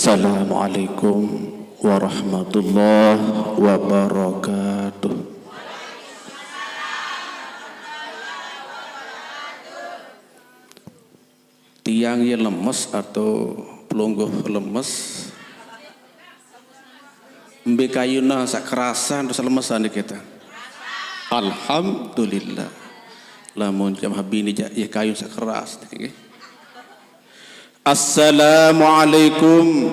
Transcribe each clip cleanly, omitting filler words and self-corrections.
Assalamualaikum warahmatullahi wabarakatuh. Tiang yang lemes atau pelungguh lemes, mbekayuna sakerasan terus lemesan di kita. Alhamdulillah. Lamun jam habini ya kayu sakeras. Assalamualaikum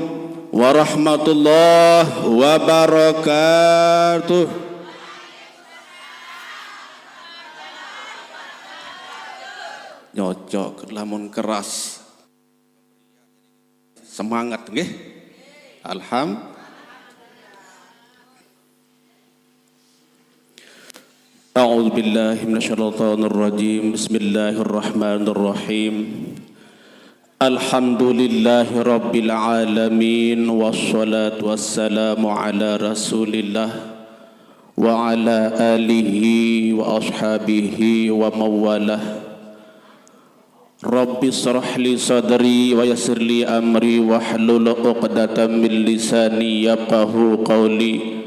warahmatullahi wabarakatuh. Nyocok lamun keras. Semangat nggih. A'udzu billahi minasyaitonir rajim. Bismillahirrahmanirrahim. Alhamdulillahi rabbil alamin wassalatu wassalamu ala rasulillah wa ala alihi wa ashabihi wa mawalah. Rabbi shrah li sadri wa yassir li amri wahlul 'uqdatam min lisani yafqahu qawli.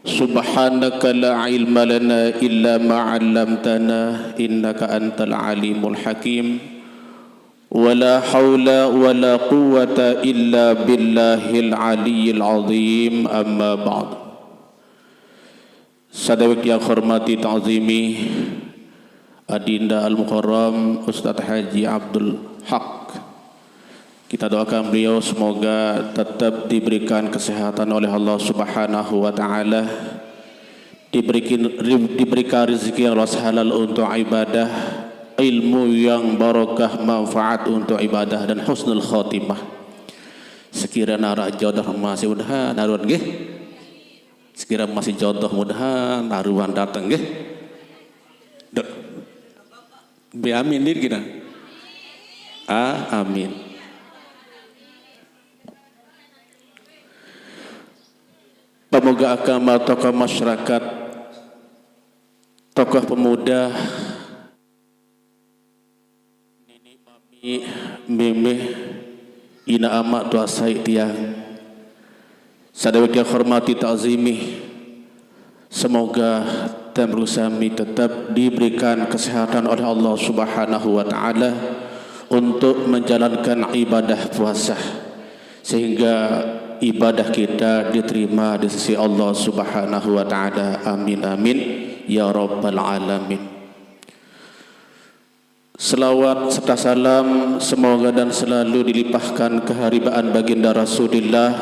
Subhanaka la ilma lana illa ma 'allamtana innaka antal alimul hakim. Wala haula wala quwwata illa billahil aliyyil azim. Amma ba'd. Sadawik yang hormati ta'zimi Adinda Al-Mukarram Ustadz Haji Abdul Haq, kita doakan beliau semoga tetap diberikan kesehatan oleh Allah Subhanahu wa taala, diberikan rezeki yang halal untuk ibadah, ilmu yang barakah manfaat untuk ibadah dan husnul khotimah. Sekiranya arah jodoh masih mudahan naruhan nggih. Sekiranya masih jodoh mudahan naruhan datang nggih. Be amin dir kita. Amin. Pemuka agama, tokoh masyarakat, tokoh pemuda, meme ina amak tuasai tiang sadawik yang hormati ta'zimi, semoga dan bersami tetap diberikan kesehatan oleh Allah Subhanahu wa taala untuk menjalankan ibadah puasa sehingga ibadah kita diterima di sisi Allah Subhanahu wa taala. Amin amin ya rabbal alamin. Selawat serta salam semoga dan selalu dilimpahkan keharibaan baginda Rasulullah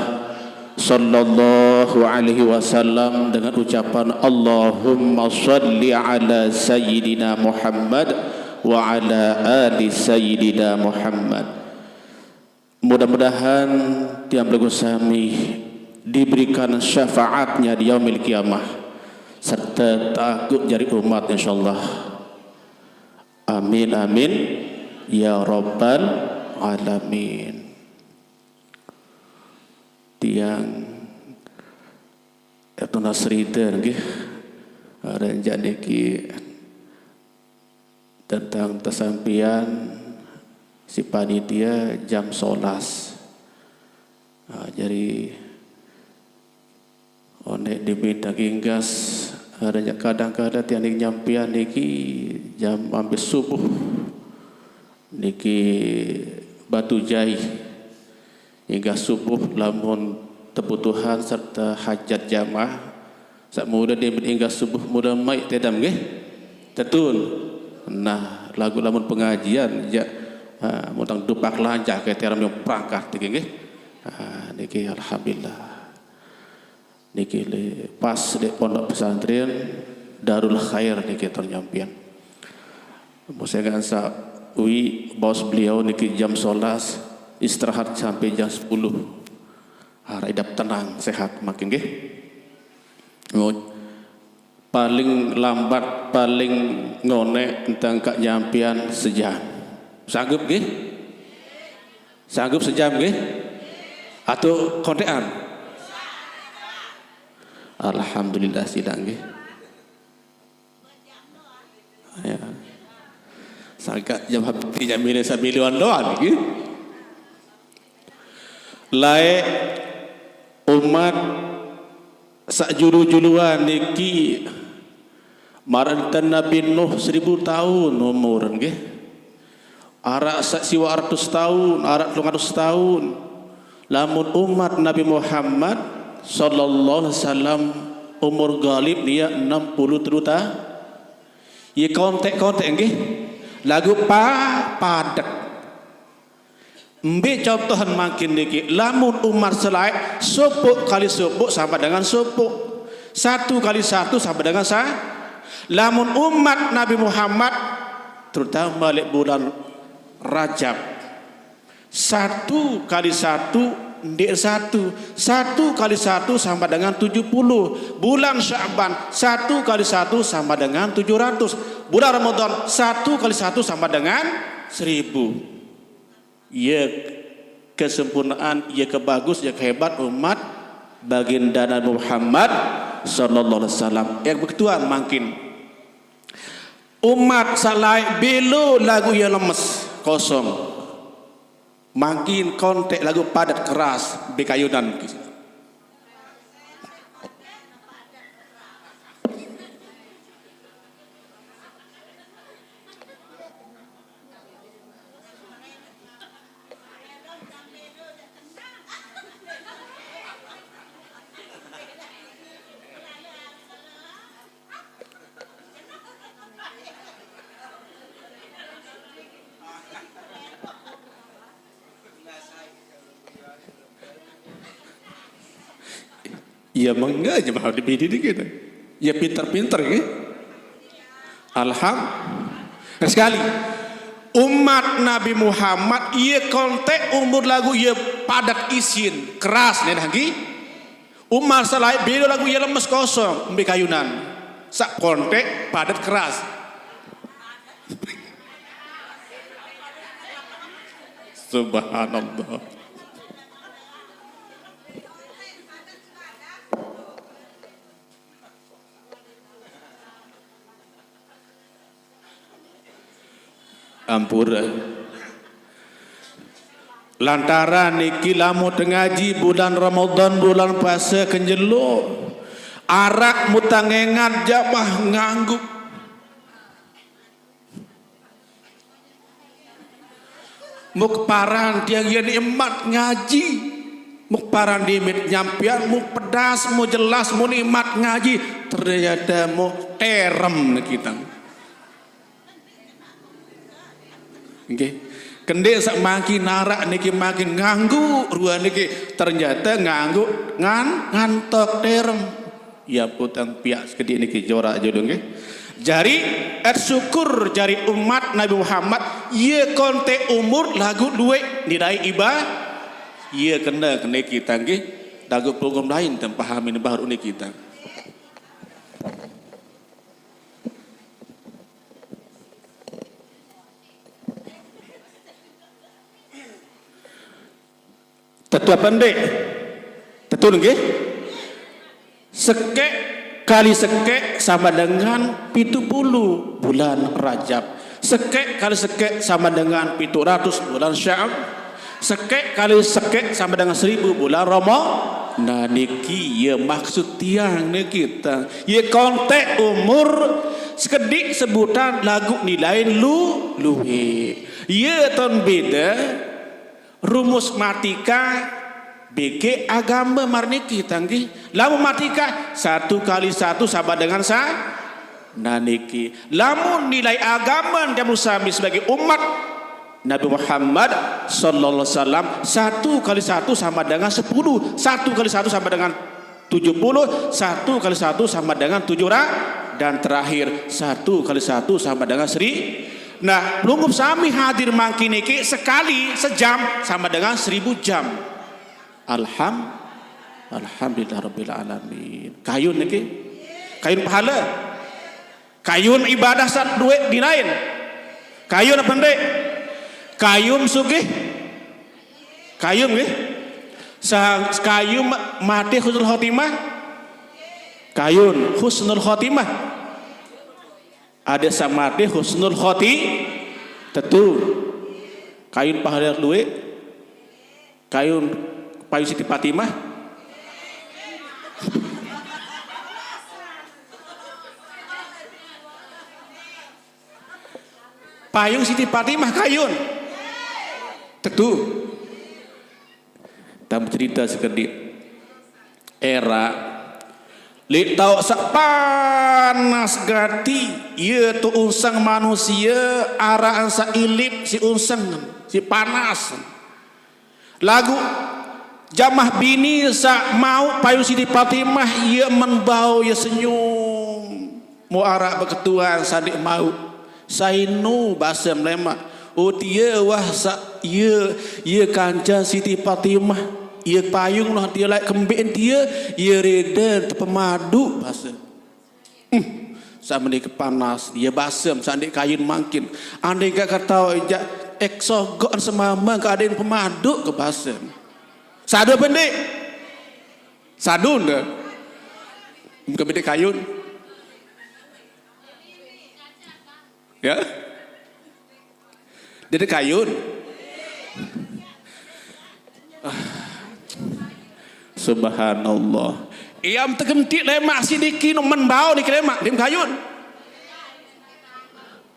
sallallahu alaihi wasallam dengan ucapan Allahumma shalli ala sayyidina Muhammad wa ala ali sayyidina Muhammad. Mudah-mudahan tiang bergusami diberikan syafaatnya di yaumil qiyamah serta takut jari umat insyaallah. Amin amin ya rabbal alamin. Tiang itu nasrida nggih ranjak niki tentang tersampian si panitia jam 11. Jadi onek diminta ginggas ranjak kadang-kadang tiang niki nyampian niki jam hampir subuh niki Batu Jai hingga subuh lamun kebutuhan serta hajat jamaah sak muda dia hingga subuh muda mai tedam nggih tetun. Nah lagu lamun pengajian ya mutang dupak lancah ke tiaram yang perangkat nggih. Niki alhamdulillah niki pas di pondok pesantren Darul Khair niki ternyampian. Saya gansa ui bos beliau niki jam 11 istirahat sampai jam 10. Haridap tenang sehat makin nggih. Paling lambat paling ngone tentang kak nyampian sejam. Sanggup nggih? Sanggup sejam nggih? Atau kontean? Alhamdulillah sidang nggih. Ya. Sangka jam habis jamile sabiliwan doan nggih. lae umat sak julu-juluan niki marantan Nabi Nuh 1000 tahun umur nggih. Arak sak 100 tahun, arak 200 tahun. Lamun umat Nabi Muhammad sallallahu alaihi wasallam umur galib dia 60 tahun. Ye kontek-kontek nggih. Lagu padat. Ambil contohan makin niki, lamun umat selai supuk kali supuk sama dengan supuk, 1 kali 1 sama dengan lamun umat Nabi Muhammad terutama balik bulan Rajab 1 kali 1 ndik 1 kali 1 sama dengan 70. Bulan Sya'ban 1 kali 1 sama dengan 700. Bulan Ramadan 1 kali 1 sama dengan 1000. Ya kesempurnaan, ya kebagus, ya kehebat umat baginda Nabi Muhammad sallallahu alaihi wasallam. Yang begituan makin umat salai belo lagu yang lemes kosong, makin kontek lagu padat keras bekayunan. Ya mengaja mau dibidi kita. Ya pinter-pinter ya. Alhamdulillah sekali. Umat Nabi Muhammad ia kontek umur lagu ia padat isin keras nih lagi. Umat selai beda lagu ia lemes kosong ambil kayunan. Sak kontek padat keras. Subhanallah. Ampura lantaran niki lamu ngaji bulan Ramadan bulan puasa kenjelo arak mutangengan jabah nganggu mukparan tiang yang nikmat ngaji mukparan dimit nyampian mu pedas mu jelas mu nikmat ngaji ternyata mu terem kita. Okay. Kendek sak makin narak niki makin nganggu ruan niki ternyata nganggu ngantok terem ya putang piak sekedik niki jorak jodoh nggih. Jari syukur jari umat Nabi Muhammad ye konte umur lagu duwe nilai ibadah ye kena kita nggih dagu program lain tempahamin baru ni kita. Tetua pendek, betul nggih? Sekek kali sekek sama dengan 70 bulan Rajab. Sekek kali sekek sama dengan 700 bulan Sya'ban. Sekek kali sekek sama dengan 1000 bulan Ramadan. Nah niki ya maksud tiang ni kita. Ya kontek umur sekedik sebutan lagu nilai luhe. Ya ton beda. Rumus matika BG agama marniki tanggi lamu matika 1 kali 1 sama dengan naniki lamun nilai agama yang sami sebagai umat Nabi Muhammad sallallahu alaihi wasallam 1 kali 1 sama dengan 10 1 kali 1 sama dengan 70 1 kali 1 sama dengan 700 dan terakhir 1 kali 1 sama dengan 1000. Nah, pelunggup sami hadir mangki niki sekali sejam sama dengan 1000 jam. Alhamdulillah rabbil alamin. Kayun niki, kayun pahala, kayun ibadah sat duit dinain, kayun apa ndek? Kayun sugih, kayun nggih. Kayun mati husnul khotimah, kayun husnul khotimah. Ada samade husnul khoti tentu kayun pahala duit kayun Payu Siti Fatimah? Payung Siti Fatimah kayun. Tentu. Tam cerita sekedip era li tau sak panas gati ieu tu unsang manusia araan sa ilip si unsang si panas. Lagu jamah bini sa mau Payu Siti Fatimah ieu menbau ieu senyum. Mu ara beketuan sadik mau sainu basem lemak. Dia wah sa ia kanca Siti Fatimah ia payung lah dia like kembeen dia ia reda pemadu basem sama ni kepanas dia basem sandik kayun mangkin andai gak kata ejak eksogon semama keadaan pemadu ke basem sadu pendek sadun ke muka pendek kayun ya dia kayun. Subhanallah. Iam tegentik lemak sidiki no menbau ni lemak dim kayun.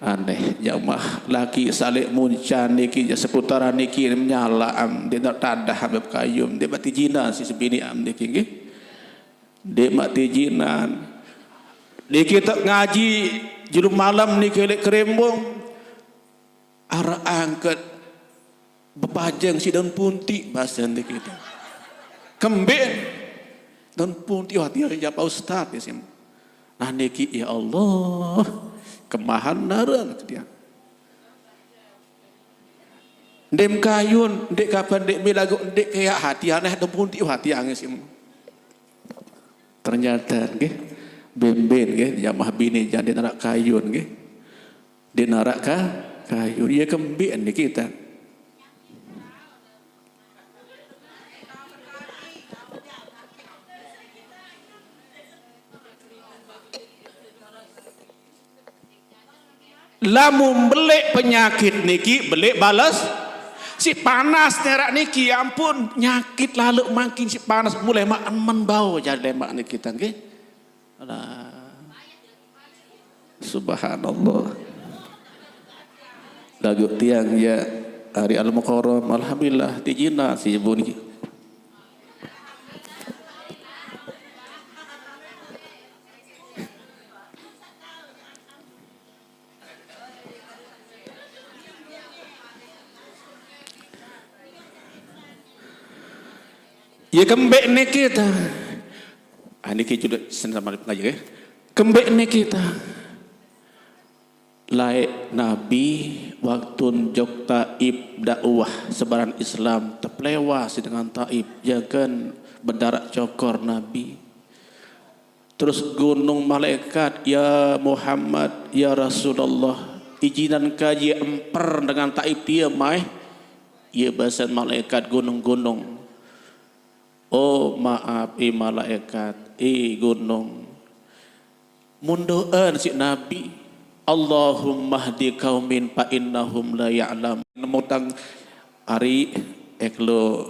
Aneh jamaah laki salik muncan niki seputaran niki menyala am dia tak tadah habib kayum dia mati jinan si sebini am niki nggih. Dia mati jinan. Niki tak ngaji julum malam niki lek kerembong ara angkat bepajang si daun punti bahasa niki kita. Kembeen daun punti hati yang japa ustaz ya sim. Nah niki ya Allah kemahan naran dia. Ndem kayun, ndek kapan ndek milagu ndek kayak hati aneh daun punti hati angin sim. Ternyata nggih bemben nggih jamaah bini jadi narak kayun nggih. Di narak kayu dia kembien di kita. Lamun belek penyakit niki belek balas si panas nerak niki ampun nyakit lalu makin si panas mulai mak menbau jadi lemak niki kita nggih. Subhanallah. Lagu tiang ya hari al-mukarram alhamdulillah tijina si ibu ni. Ya kembek ni kita. Ini kita sudah sama pengaji ya. Kembek ni kita. Laik Nabi waktu jok Taib dakwah sebaran Islam terpelewas dengan Taib jangan berdarat cokor Nabi terus gunung malaikat ya Muhammad ya Rasulullah izinan kaji emper dengan Taib dia mai ia bahasa malaikat gunung-gunung oh maaf malaikat gunung mundoan si Nabi Allahumma hdi qaumin fa innahum la ya'lam. Nemutang ari eklo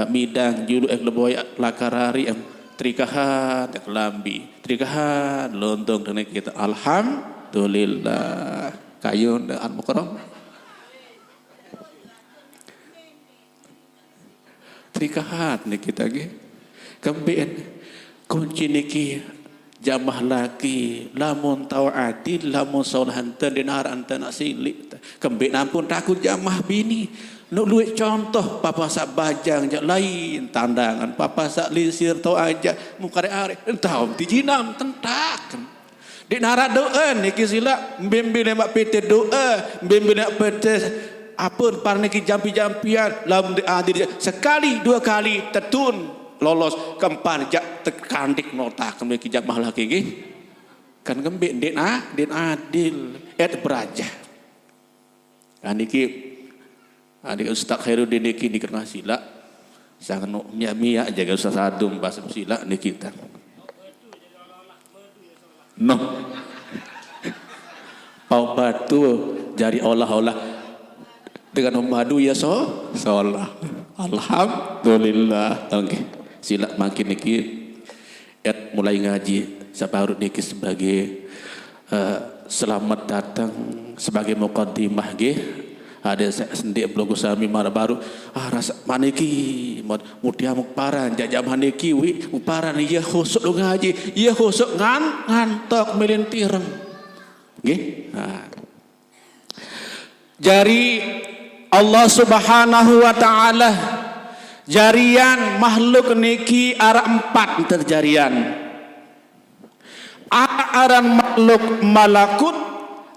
midang julu eklo boya lakarari trikahan ek lambi. Trikahan lontong dengan kita alhamdulillah. Kayun dan al-mukarram. Trikahan ni kita ge. Kembeen kunci niki jamah laki lamun tau adil lamun saulahantan dinar antan asili kembik nampun takut jamah bini nuk luit contoh papa sak bajang jak lain tandangan papa sak lisir tau aja mukare are entau tijinam tentak di nara doa niki sila mbembe lemak PT doa mbembe lemak PT apa par niki jampi-jampian lamun adil sekali dua kali tetun lolos keempat jak terkandik nota kembali kijak mahal lagi kan gembik den adil beraja niki adik Ustaz Khairuddin niki dikenal sila sangat mia jaga Ustaz Adum bahasa sila niki kita no pau batu jadi olah-olah dengan madu ya solah Alhamdulillah. Oke. Sila makin niki mulai ngaji sabarut niki sebagai selamat datang sebagai muqaddimah nggih. Ada saya sendiri blogo sami mara baru rasa maniki mudia mukparan jajam maniki wi mukparan iya khusuk lu ngaji iya khusuk ngantok melintireng nggih. Jari Allah Subhanahu wa taala jarian makhluk niki ara 4 terjarian. Aran makhluk malakut,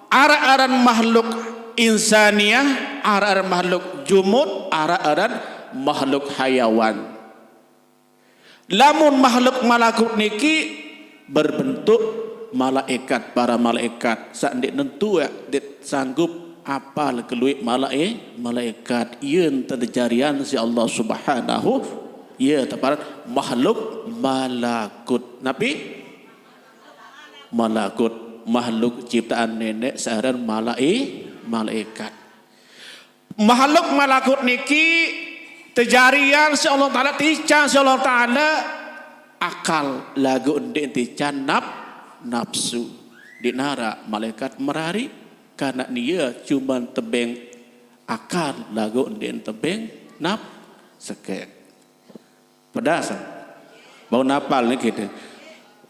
aran makhluk insaniyah, aran makhluk jumud, aran makhluk hayawan. Lamun makhluk malakut niki berbentuk malaikat, para malaikat sak ndik nentu ya ndik sanggup apal keluik malaikat yen terjarian si Allah Subhanahu ya teparan makhluk malakut. Nabi malakut makhluk ciptaan nenek searan malaikat. Makhluk malakut niki terjarian si Allah Ta'ala tican si Allah Ta'ala akal lagu ndik tican nafsu dinara malaikat merari karena dia cuma tebeng akal lagu ndik tebeng sekek pedas bau napal niki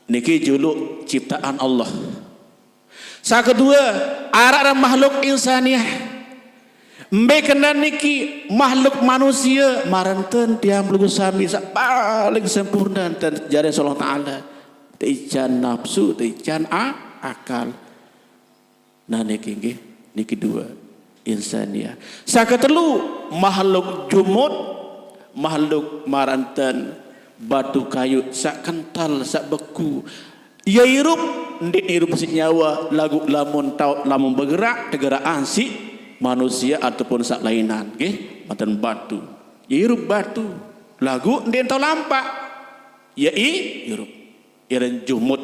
niki juluk ciptaan Allah. Sa kedua arah makhluk insaniah mbe kena niki makhluk manusia maranten tiang lugu sami sak paling sempurna dan jare Allah Taala tijan nafsu tijan akal. Nah niki nggih niki dua insaniah. Sa ketelu makhluk jumud makhluk maranten batu kayu sak kental sak beku ia hirup ndik hirup si nyawa lagu lamun tau lamun bergerak tegeraan si manusia ataupun sak lainan nggih maten batu ia hirup batu lagu ndik tau lampak ia hirup iran jumud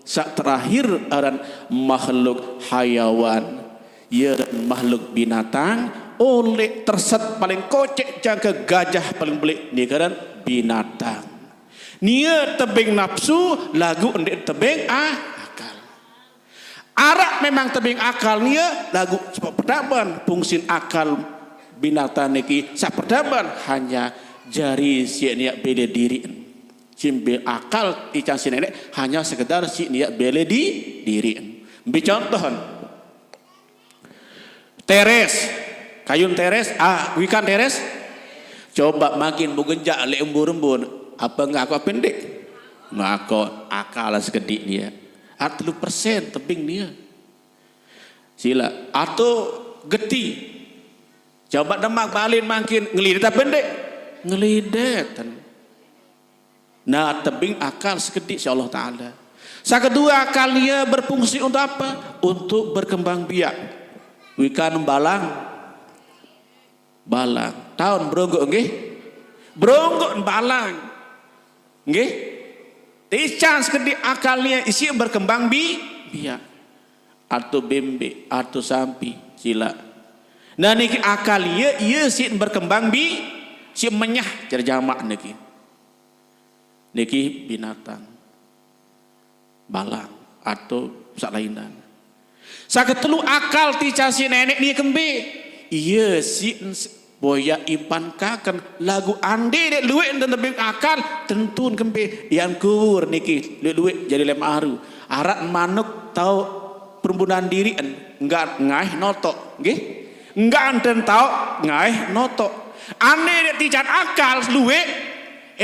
sak terakhir aran makhluk hayawan ia makhluk binatang oleh terset paling kocek jaga gajah paling belik ni karan binatang. Nia tebing nafsu lagu ndik tebing akal. Arak memang tebing akal nia lagu sebab perdaban fungsi akal binatang niki sak perdaban hanya jari si niat bela diri. Cimbil akal ican si nenek hanya sekedar si niat bela diri. Ambil contoh. Teres, kayun teres, wikan teres. Coba makin bugenjak le embur-embur. Apa enggak aku pendek? Ngako akal sekedik dia. 30% tebing dia. Sila atau geti. Coba demak balin makin ngelidet pendek. Ngelidet. Nah tebing akal sekedik si Allah Ta'ala. Sa kedua akal dia berfungsi untuk apa? Untuk berkembang biak. Wikan balang. Tahun beronggok nggih. Beronggok balang. Nggih, tican sekedik akalnya isi berkembang biak atau bembe atau sampi sila. Nah niki akalnya ia si berkembang si menyah terjamak niki binatang balang atau sak lainan. Saketelu akal tican si nenek ni kembe ia si boya impan kakan lagu ande dek luwe dan tebing akal tentun kempe yang kur niki luwe jadi lem aru arak manuk tahu perempuan diri enggak ngai notok nggih enggak anten tahu ngai notok ande dek tijan akal luwe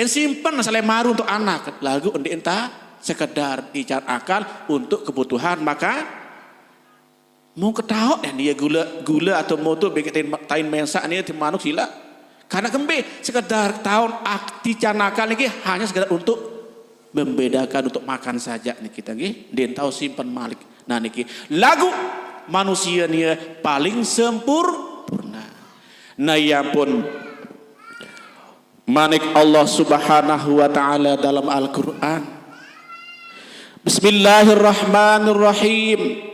simpen sale maru untuk anak lagu ende entah sekedar tijan akal untuk kebutuhan maka mau ketahu dia gula atau motor bikin tain mensak ni ti manuk sila karena kembe sekedar tahun akti canakal ni hanya sekedar untuk membedakan untuk makan saja ni kita nggih den tahu simpan malik. Nah niki lagu manusia ni paling sempurna. Nah ya pun manik Allah Subhanahu wa taala dalam Al-Qur'an. Bismillahirrahmanirrahim.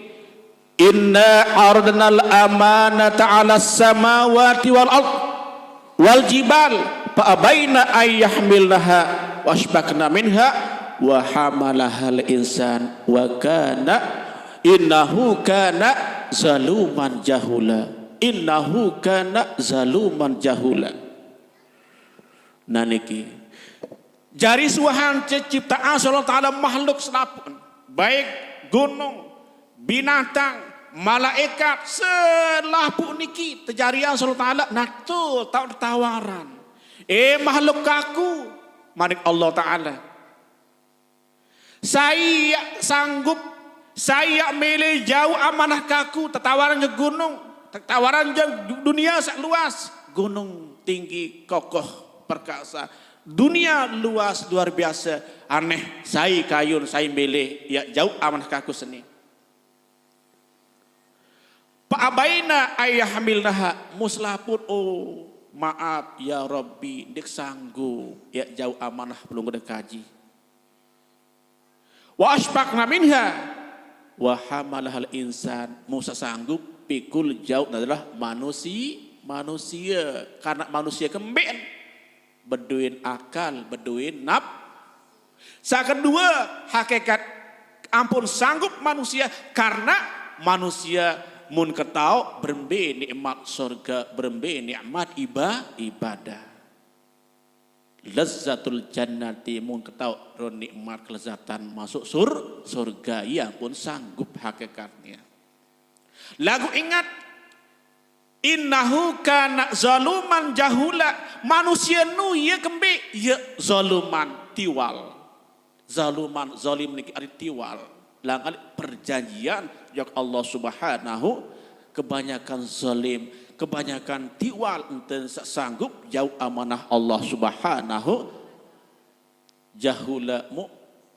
Inna ardnal amanata 'alas samawati wal ard wal jibal fa abaina ay yahmilnaha wasbakna minha wa hamalahal insan wa kana innahu kana zaluman jahula. Innahu kana zaluman jahula. Naniki jari suahan ciptaan Allah Ta'ala makhluk selapun, baik gunung, binatang, malaikat, selapun niki terjarian Allah Ta'ala natul tawaran. Makhluk kaku manik Allah Ta'ala. Saya sanggup, saya milih jauh amanah kaku, tertawaran ke gunung, tertawaran ke dunia luas, gunung tinggi kokoh perkasa, dunia luas luar biasa, aneh, saya kayun, saya milih ya jauh amanah kaku seni. Pa'abaina ayyahmilnaha muslapun, oh maaf ya Rabbi, dik sanggup ya jauh amanah belum udah kaji. Wa asbaqna minha wa hamalahal insan, Musa sanggup pikul jauh adalah manusia karena manusia kemben beduin akal, beduin naf. Kedua hakikat ampun sanggup manusia karena manusia mun ketau berembe nikmat surga, berembe nikmat ibadah. Lazzatul jannati mun ketau nikmat kelezatan masuk surga, ia pun sanggup hakikatnya. Lagu ingat innahu kana zaluman jahula, manusia nu ia kembe ia zaluman tiwal. Zaluman zalim niki ari tiwal. Langkali perjanjian yang Allah Subhanahu kebanyakan zalim, kebanyakan tiwal enten sanggup jauh amanah Allah Subhanahu. Jahula mu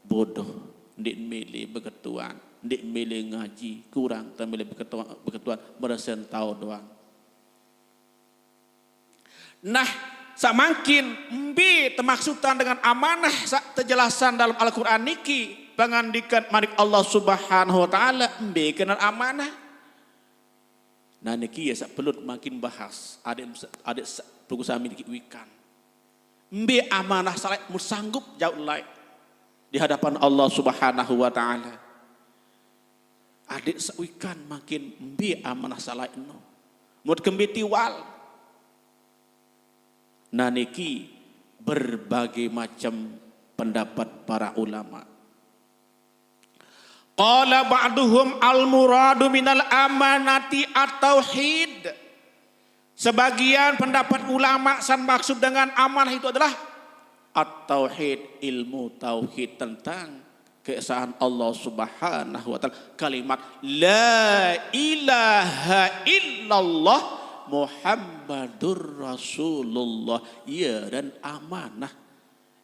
bodoh, ndik milih beketuan, ndik milih ngaji kurang, tak milih beketuan beresen tahu doang. Nah, samakin mbi termaksudan dengan amanah terjelasan dalam Al-Qur'an niki pangandikan manik Allah Subhanahu wa taala mbi kenal amanah. Nah niki ya perlu makin bahas adik tunggu sami niki wikan. Mbi amanah salat musanggup jauh lain di hadapan Allah Subhanahu wa taala. Adik sewikan makin mbi amanah salat no. Mut kembi tiwal. Nah niki berbagai macam pendapat para ulama. Qala ba'duhum al-muradu minal amanati at-tauhid. Sebagian pendapat ulama san maksud dengan amanah itu adalah at-tauhid, ilmu tauhid tentang keesaan Allah Subhanahu wa taala. Kalimat la ilaha illallah Muhammadur Rasulullah, ya, dan amanah.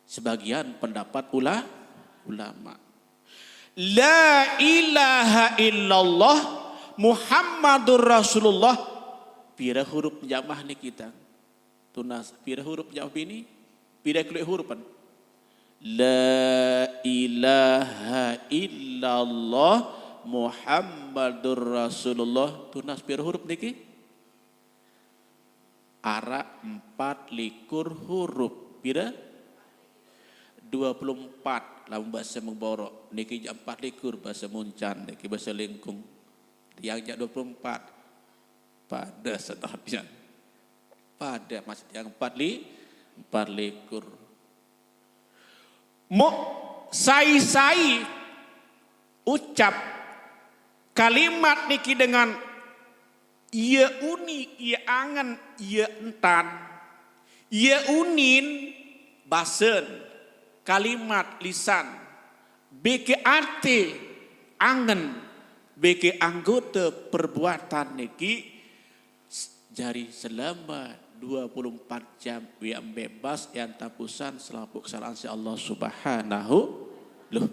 Sebagian pendapat ulama. La ilaha illallah Muhammadur Rasulullah. Pira huruf jamah ni kita. Tunas pira huruf jamah ini? Pira keluar hurufan. La ilaha illallah Muhammadur Rasulullah. Tunas pira huruf niki? Ara 24 huruf. Pira? 24 dalam bahasa Mengborok. Niki 24 bahasa Muncan, niki bahasa Lengkung. Yang 24 pada setelahnya. Pada maksud yang 24. Mo sai ucap kalimat niki dengan ia uni, ia angan, ia entan, ia unin basen, kalimat lisan, beke arti angen, beke anggota perbuatan niki jari selama 24 jam yang bebas yang tapusan selaku kesalahan si Allah Subhanahu loh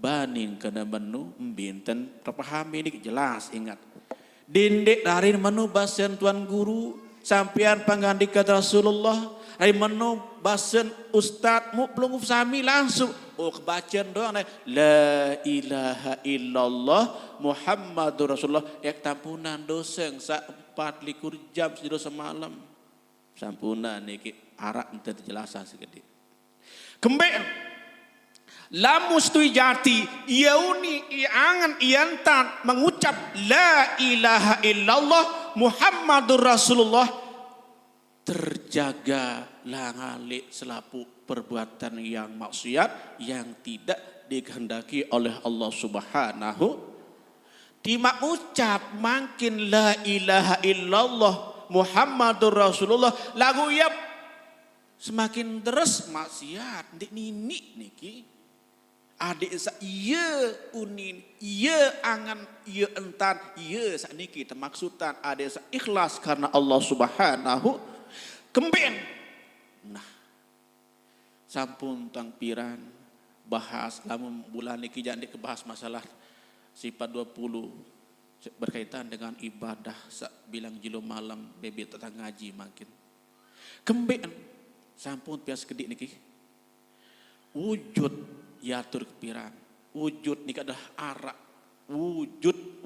banin kena menu binten terpahami ini jelas ingat. Dindek dari menu basen tuan guru sampian pangandika Rasulullah dari menu basen ustadmu belum sami langsung kebacaan doang la ilaha illallah Muhammadur Rasulullah yak tampunan doseng sa 24 jam sedosa semalam Sampuna niki arak ente jelasan segede. Kembali lamu stui jati iauni iangan iantan mengucap la ilaha illallah Muhammadur Rasulullah, terjaga langalik selapu perbuatan yang maksiat yang tidak dikehendaki oleh Allah Subhanahu. Di mengucap makin la ilaha illallah Muhammadur Rasulullah lagu ya semakin terus maksiat ndik nini niki adik sa iya unin iya angan iya entan iya sakniki termaksudan adik sa ikhlas karena Allah Subhanahu kemben. Nah sampun tang piran bahas lamun bulan niki jangan dikebahas masalah sifat 20 berkaitan dengan ibadah bilang jilo malam bebek tentang ngaji makin kemben sampun pias kedik niki wujud yatur kepiran wujud niki adalah arak wujud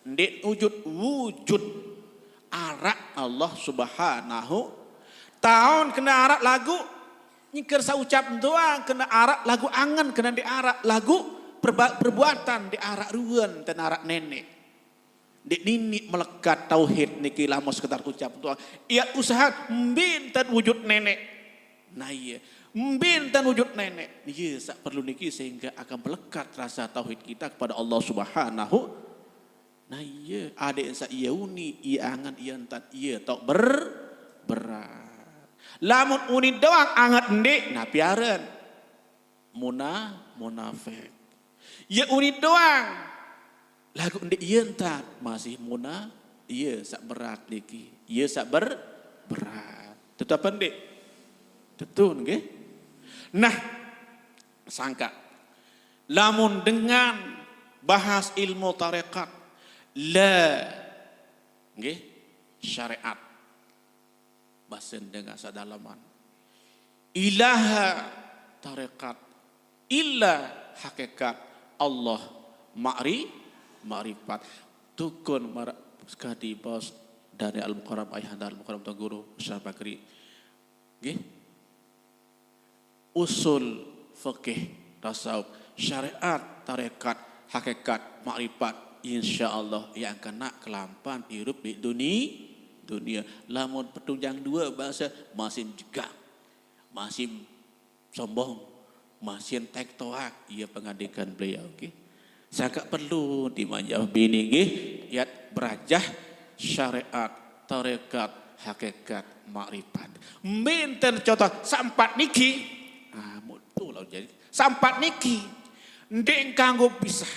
ndek wujud arak Allah Subhanahu tahun kena arak lagu nyikir saucap doang kena arak lagu angan kena di arak lagu perbuatan di arak ruan dan arak nenek di nini melekat tauhid niki lamos sekitar ucap doang ia usaha mbintan wujud nenek. Nah iya mbintan wujud nenek iya sak perlu niki sehingga akan melekat rasa tauhid kita kepada Allah Subhanahu. Nah iya adik sa iya uni iya angan iya entan iya tok berat lamun uni doang angat ndek nah piaran munafik ya uni doang lagu ndek iya entan masih iya sak berat niki iya sak berat tetap ndek tetun nggih. Nah sangka lamun dengan bahas ilmu tarekat la nggih syariat basen dengan sadalaman ilaha tarekat illa hakikat Allah ma'rifat tukun sekadi bos dari Al-Muqarram ayahanda Al-Muqarram tuan guru Ustaz Bakri nggih usul fikih tasawuf syariat tarekat hakikat ma'rifat insyaallah yang kena kelampan hirup di dunia lamun petunjang dua bahasa masih juga masih sombong masih tektoak ia pengadikan beliau okay? Sangat perlu dimanjau bini nggih ya berajah syariat tarekat hakikat makrifat minten contoh sampat niki mutu lah jadi sampat niki ndek kanggo pisah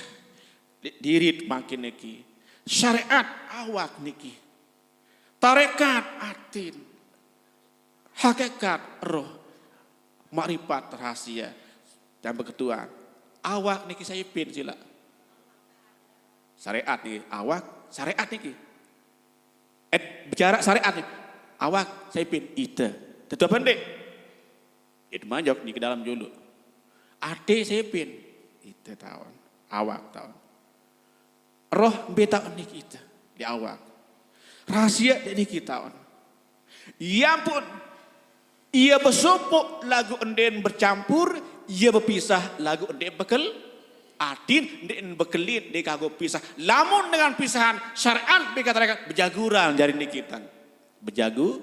dirit makin niki syariat awak niki tarekat atin hakikat roh makrifat rahasia dan beketuan awak niki saya pin sila syariat nih awak syariat niki bicara syariat nih awak saya pin ite tetap pendek itu manjok di dalam dulu ade saya pin ite tahun awak tahun roh beta niki ite di awak rahasia niki tahun ya pun ia bersupuk lagu enden bercampur ia berpisah lagu enden bekel adin enden bekelin dia kagok pisah lamun dengan pisahan syariat dikatakan berjaguran jari nikitan berjagu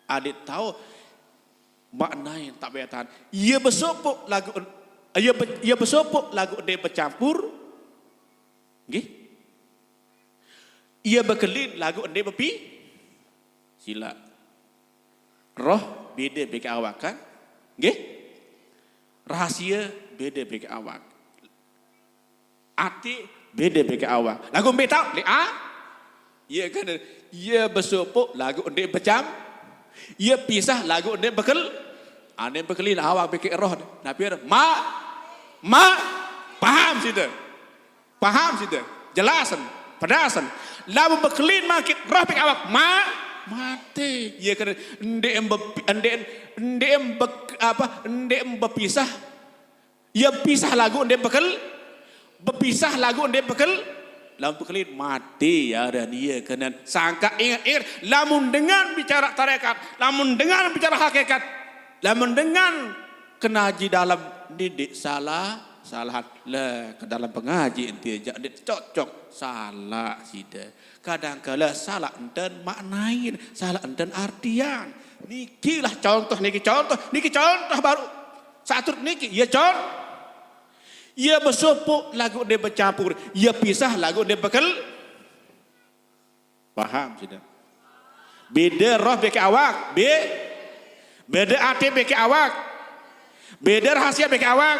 adik tahu maknanya tak betan ia bersupuk lagu ia bersupuk lagu enden bercampur nggih ia bekelin lagu enden bepi sila roh beda bagi awak kan nggih rahasia beda bagi awak ati beda bagi awak lagu beta le iya kan ia bersupuk lagu ndek becam ia pisah lagu ndek bekel ane bekelin awak bagi roh nabi ma paham situ jelasan pedasan lagu bekelin makin roh bagi awak mati ya kan ndem berpisah ya pisah lagu ndem bekel berpisah lagu ndem bekel lamun pekelin mati ya dan ia kena sangka ingat lamun dengan bicara tarekat, lamun dengan bicara hakikat, lamun dengan kenaji dalam didik salahan lah ke dalam pengaji ente jadi cocok salah sida. Kadang-kala salah enten maknain, salah enten artian. Niki contoh baru. Satu niki ya contoh. Ia bersupuk lagu dia bercampur, ia pisah lagu dia bekel. Paham sudah? Beda roh beki awak, beda hati beki awak, beda rahasia beki awak,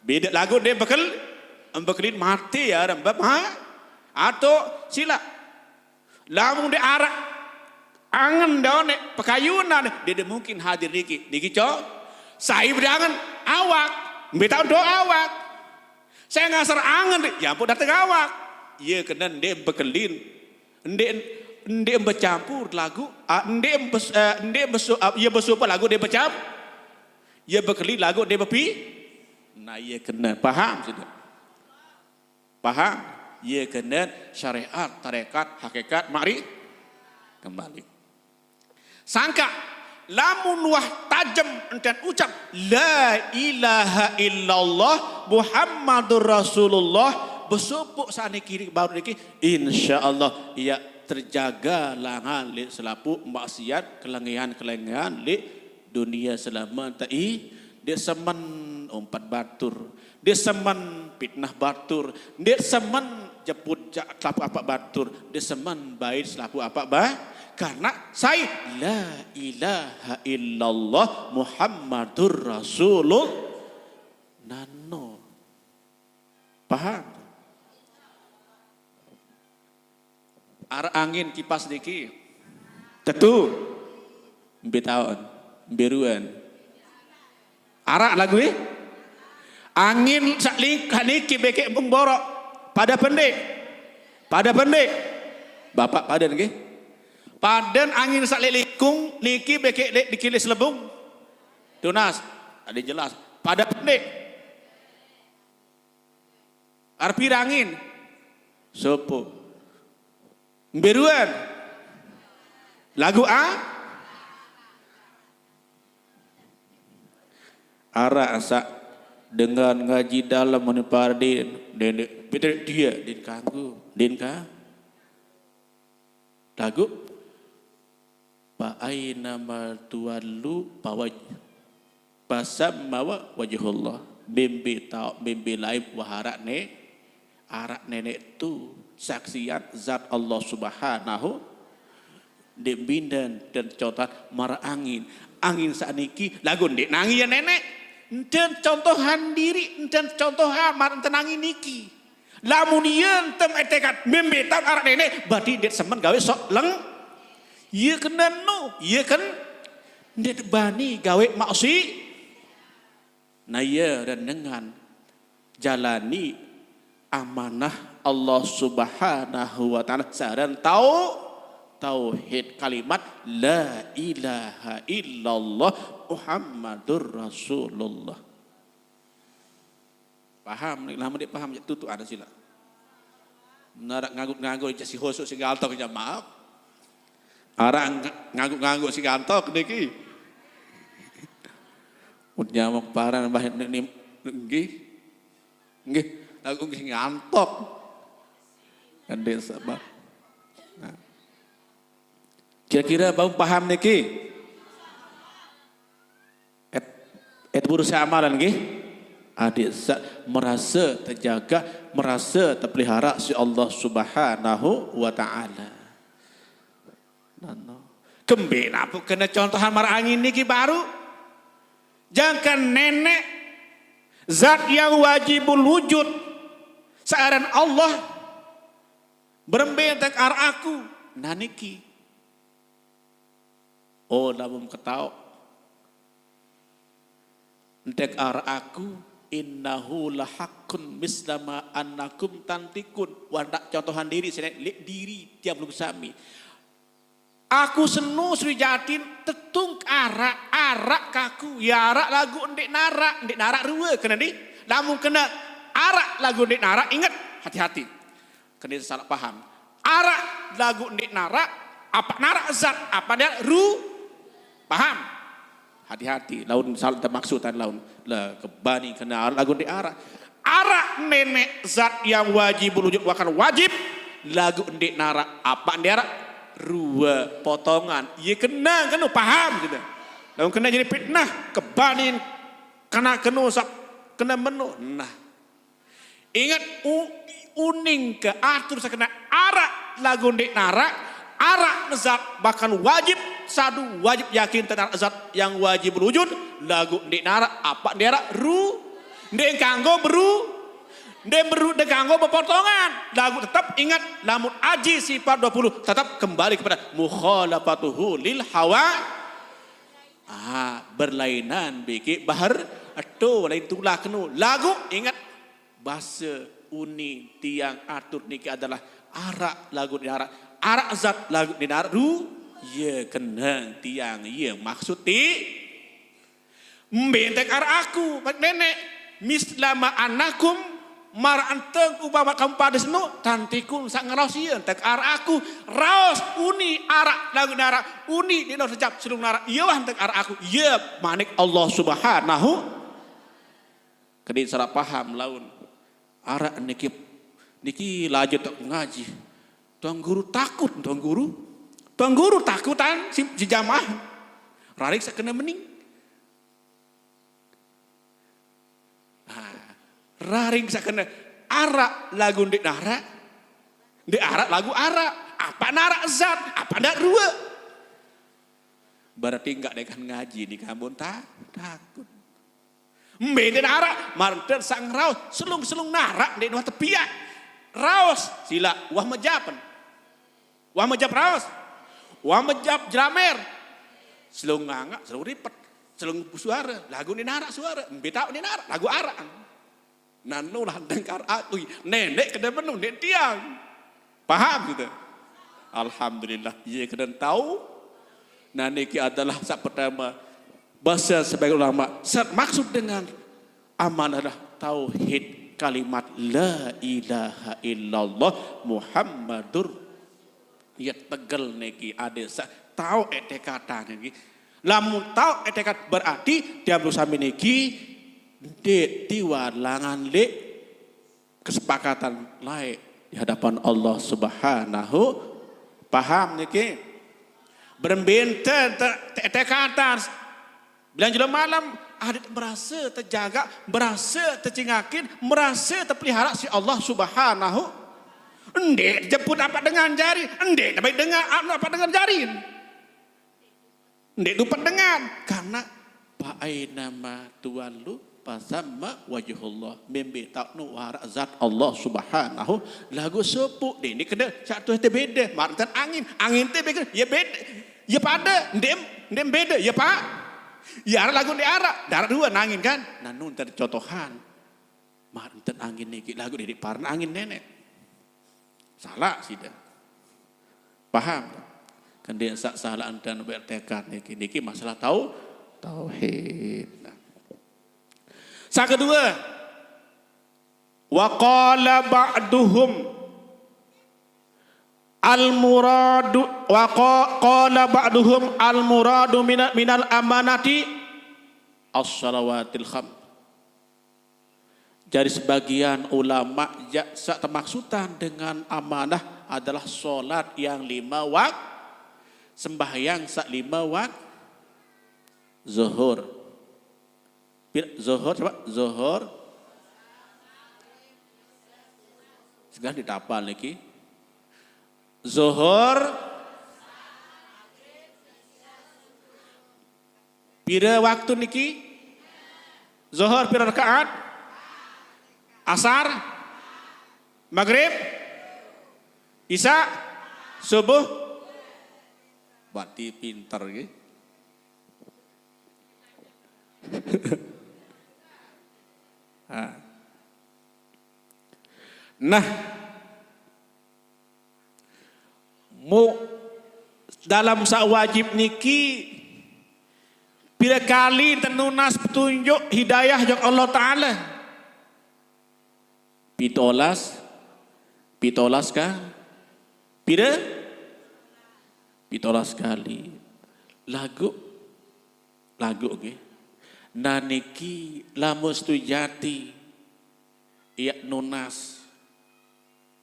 beda lagu dia bekel, bekelin mati ya rembab atau sila. Lamun dia arak angen daun pekayunan dia mungkin hadir niki cok. Saya berangan awak. Betau doa awak. Saya ngasar angen ya ampun datang awak. Iya kena ndek bekelin. Ndek bercampur lagu. Ndek bersupa lagu dia bercampur. Ia bekelin lagu dia berpi. Nah iya kena paham sudah. Paham? Ia kena syariat, tarekat, hakikat, mari kembali. Sangka lamun wah tajam dan ucap la ilaha illallah Muhammadur Rasulullah bersupuk sana kiri baru niki insyaallah ia terjaga langan li selapu maksiat kelengian li dunia selama tai dia semen umpat batur dia semen fitnah batur dia semen jeput selapu apa batur dia semen baik selapu apa karena saya la ilaha illallah Muhammadur Rasulullah nano. Paham? Arah angin kipas niki tentu tahun biruan arah lagu angin sakling niki beke pemborok pada pendek bapak pada niki padan angin sak lilikung niki beke dikilis lebung. Tunas, ada jelas. Pada pendek. Arpi angin. Sopo. Beruan. Lagu Ara asa dengan ngaji dalam menepar din dia din kanggu din ka lagu fa aina ma tuwallu pasamma wajhullah bimbi tau bimbi laib waharak arak nenek tu saksian zat Allah Subhanahu dembindan dan contoh mara angin saniki lagu ndek nangi ya nenek enten contohan diri enten contohan mar enten nangi niki lamun yen tem etekat bimbi tau arak nenek berarti det semen gawe sok leng. Ia kena ia kan ndet bani gawe maksi. Nah ia dan dengan jalani amanah Allah Subhanahu wa taala saran tauhid kalimat la ilaha illallah Muhammadur Rasulullah. Paham? Lama dia paham tutu ada sila. Narak ngagut-ngagut si hosok si galtok maaf. Arang ngangguk si kantok niki. Utnya mau parah bahit nggih. Aku ngantok. Kan desa bah. Nah. Kira-kira bau paham niki? Et berusaha amalan nggih. Adik merasa terjaga, merasa terpelihara si Allah Subhanahu wa taala. Kembali apa kena contohan mar angin niki baru jangan nenek zat yang wajibul wujud searan Allah berembentek ar aku naniki oh lamun ketau entek ar aku innahu lahaqqun mislama annakum tantikun wandak contohan diri diri tiap lu sami. Aku senu Sri Jatin tetung arak kaku ya arak lagu ndek narak ruwe kena di lamun kena arak lagu ndek narak ingat hati-hati kena salah paham. Arak lagu ndik narak, apa narak zat, apa dia ru, paham? Hati-hati, laun salah termaksudan laun. Lah kebani kena lagu ndik arak. Arak nenek zat yang wajib wujud bahkan wajib lagu ndik narak, apa ndik arak? Rua potongan. Ia kena paham gitu. Lalu kena jadi fitnah, kebanin, kena menu. Nah, ingat uning ke atur sekena arak lagu ndik narak, arak zat bahkan wajib sadu wajib yakin tentang zat yang wajib berwujud lagu ndik narak apa ndik arak ru ndik kanggo beru ndik kanggo bepotongan lagu tetap ingat lamun aji sifat 20 tetap kembali kepada mukhalafatuhu lil hawa berlainan biki bahar atau lain tulah kenu lagu ingat bahasa uni tiang atur niki adalah arak lagu di arak zat lagu di ru ye kenang tiang ye maksud ti mbentek arak aku nenek mislama anakum mar anteng upama kamu pada senu tantikun sak ngeraos ieu tek arak aku raos uni arak lagu arak uni dina secap sulung arak ieu wah tek arak aku ye manik Allah Subhanahu kedin salah paham laun arak niki laju tak ngaji tuang guru takutan si jamaah rarik sakena mening raring sakena arak lagu ndik narak ndik arak lagu arak apa narak zat apa ndak rua berarti enggak dekan ngaji di kampung takut mbeden arak marten sang raos selung narak di nuah tepiak raos sila wah majab raos wah majab jeramer selung ngangak selung ripet selung suara lagu ni narak suara betau ni narak lagu arak nanu lah dengkar aku nenek kena penuh nek tiang paham gitu alhamdulillah ye kena tahu nah niki adalah sak pertama bahasa sebagai ulama maksud dengan amanah tauhid kalimat la ilaha illallah Muhammadur ya tegel niki ada tahu etekatan niki lamun tahu etekat berarti dia berusaha niki dek tiwalangan lek kesepakatan lain di hadapan Allah Subhanahu paham niki berembenten tekatan bilang jelas malam adik merasa terjaga merasa tercingakin merasa terpelihara si Allah Subhanahu endek jemput apa dengan jari endek dapat dengar apa dengan jari endek dapat dengar karena nama tuwalu pasamma wajhullah membe taknu warak zat Allah Subhanahu lagu sepuk ni kena satu teh beda martan angin teh beda ya beda ya pada ndem beda ya pak ya lagu di arak darat dua angin kan nanun tadi contohan martan angin niki lagu di parna angin nenek salah sida paham kan dia salah dan bertekad niki masalah tauhid. Sa kedua, wa qala ba'duhum al-muradu wa qala ba'duhum al-muradu minal amanati as-salawatil kham. Jadi sebagian ulama termaksudan dengan amanah adalah solat yang 5 waktu, sembahyang 5 waktu, zuhur. Zuhur sekarang ditapal lagi zuhur pira waktu niki zuhur pira rakaat asar maghrib isya subuh berarti pinter gitu. Nah, dalam sak wajib niki bila kali tenunas petunjuk hidayahจากAllah Taala. 17 Pitolas kah? Pira? Pitolas kali. Lagu okay. Naniki lamus tu jati. Ya nunas.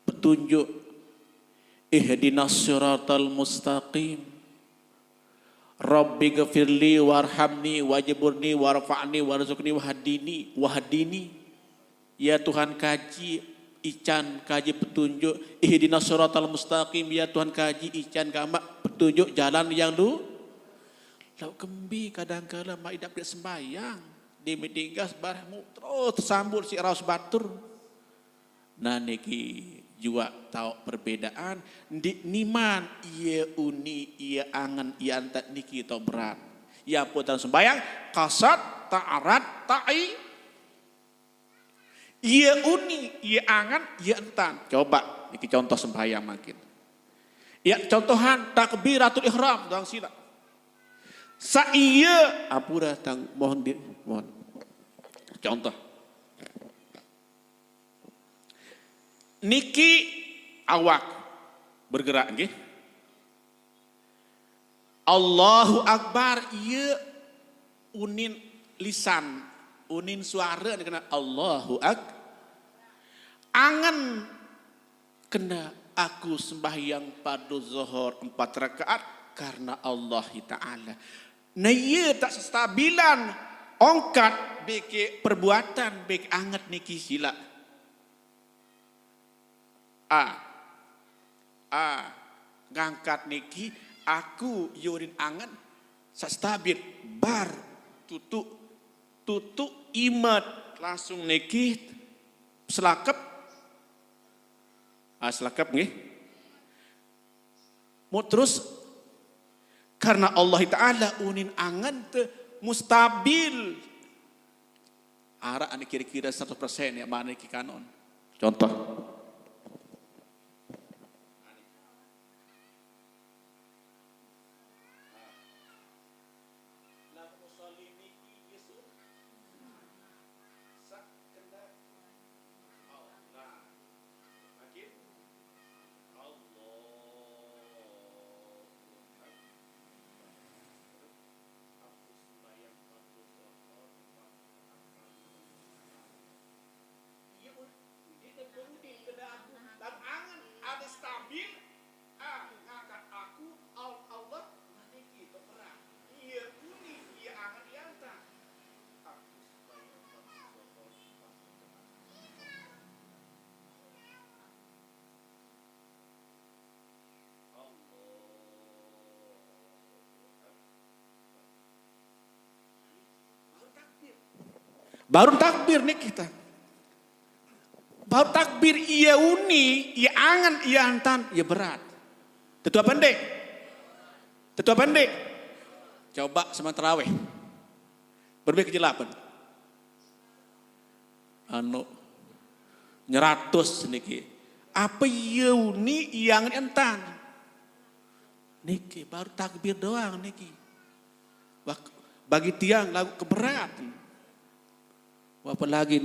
Petunjuk. Ihdinas siratal mustaqim. Rabbi ghafirli warhamni wajburni warfa'ni warzuqni wahdini. Ya Tuhan kaji ican kaji petunjuk. Ihdinas siratal mustaqim. Ya Tuhan kaji ican kama petunjuk jalan yang lu. Lau kembi kadang-kadang mak idap dia sembayang. Di medinggas barahmu terus tersambut si raus batur. Nah niki juga tahu perbedaan. Di niman ia uni ia angan ia antat niki tau berat. Ya putar sembayang kasat ta'arat ta'i. Ia uni ia angan ia antan. Coba niki contoh sembayang makin. Ya contohan takbiratul ihram dalam sila. Saiya apura tang mohon. Contoh. Niki awak bergerak nggih. Allahu Akbar ieu unin lisan, unin suara kena Allahu Akbar. Angan kena aku sembahyang pada zuhur 4 rakaat karena Allah Taala. Nah ieu tak stabilan ongkat beke perbuatan beke anget niki sila. Ngangkat niki aku yurin angan sastabil bar tutu imat langsung niki selakep nggih mau terus karena Allah Ta'ala unin angan te mustabil ara ane kira-kira 100% ya mana niki kanon contoh. Baru takbir nih kita. Baru takbir ia uni, ia angan, ia antan, ia berat. Tetua pendek. Coba sama terawih. Berbeda kejelapan. Nyeratus niki. Apa ia uni, ia angan, antan. Niki baru takbir doang niki. Bagi tiang lagu keberat. Apalagi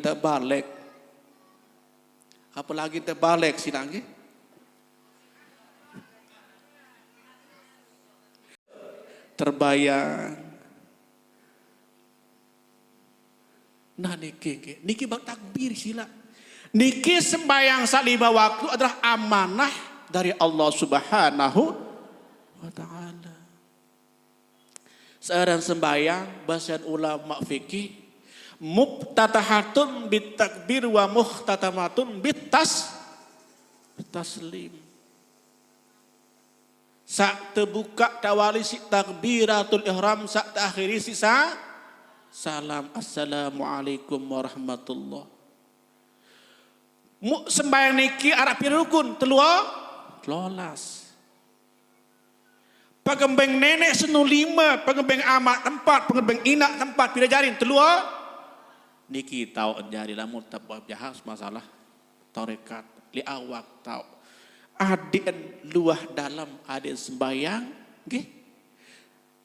tak balik sinangnya. Terbayang. Nah niki bak takbir sila. Niki sembahyang salima waktu adalah amanah dari Allah Subhanahu wa Ta'ala. Seorang sembahyang bahasa ulama fikih mubtatahatun bitakbir wa muhtatamatun taslim. Sak terbuka tawali si takbiratul ihram, sak terakhiri si salam assalamualaikum warahmatullah. Sembahyang niki arah pirukun telulas. Pagembeng nenek senu 5, pagembeng amat 4, pagembeng inak 4 pira jarin telua. Niki tahu jari lamun tabah jahas masalah tarekat li awak tahu aden luah dalam aden sembayang nggih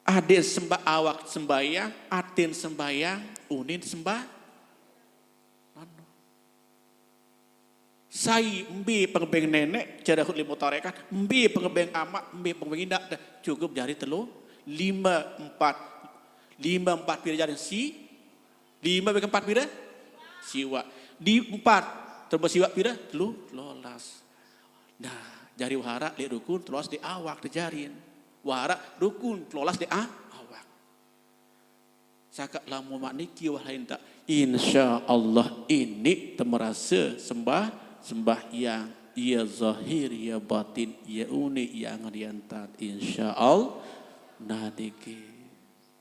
aden sembah awak sembayang aden sembayang unin sembah Sai mbi pengebeng nenek cara hut lima tarekat, mbi pengebeng amak, mbi pengebeng indak dah cukup jari telu 5 4 pira jari si 5 bagi 4 pira siwa di 4 terus siwa pira telu lolas. Nah jari wahara di rukun terus di awak dijarin wahara rukun lolas di awak sakak lamu makniki wahai tak insya Allah ini temerasa sembahyang ya zahir ya batin ya uni ya ngadiantat insya Allah nadiki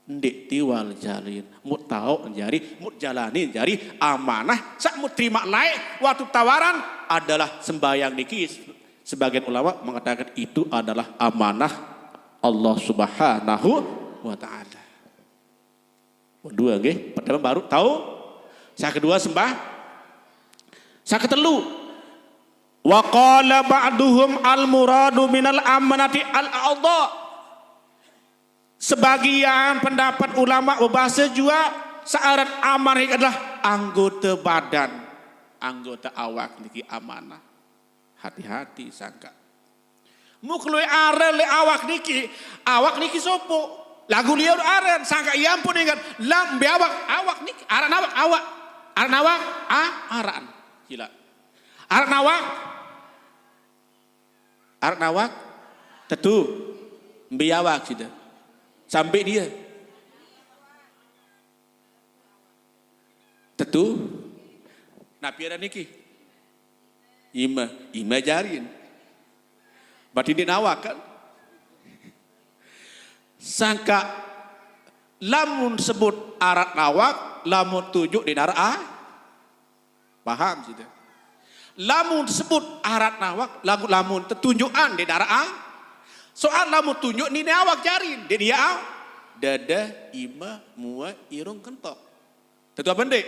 ndik tiwal jalin mut tahu jari mut jalani jari amanah sak mut terima laik waktu tawaran adalah sembahyang niki sebagian ulama mengatakan itu adalah amanah Allah Subhanahu wa taala. Kedua nggih pertama baru tahu saya kedua saya ketelu wa qala ba'duhum al muradu minal amanati al a'dha. Sebagian pendapat ulama berbahasa juga syarat amanah adalah anggota badan, anggota awak niki amanah. Hati-hati sangka. Muklui aren le awak niki sopo. Lagu liur aren sangka iya pun ingat lam be awak niki aran awak aran gila. Aran awak tentu be awak sudah. Sampai dia tentu napi ada niki ima jarin berarti dia nawak kan sangka lamun sebut arat nawak lamun tujuk di nara paham sih lamun sebut arat nawak lamun tetunjukan di nara soal lamun tunjuk ni awak jarin dia dada ima mua irung kentok tentu apa ndek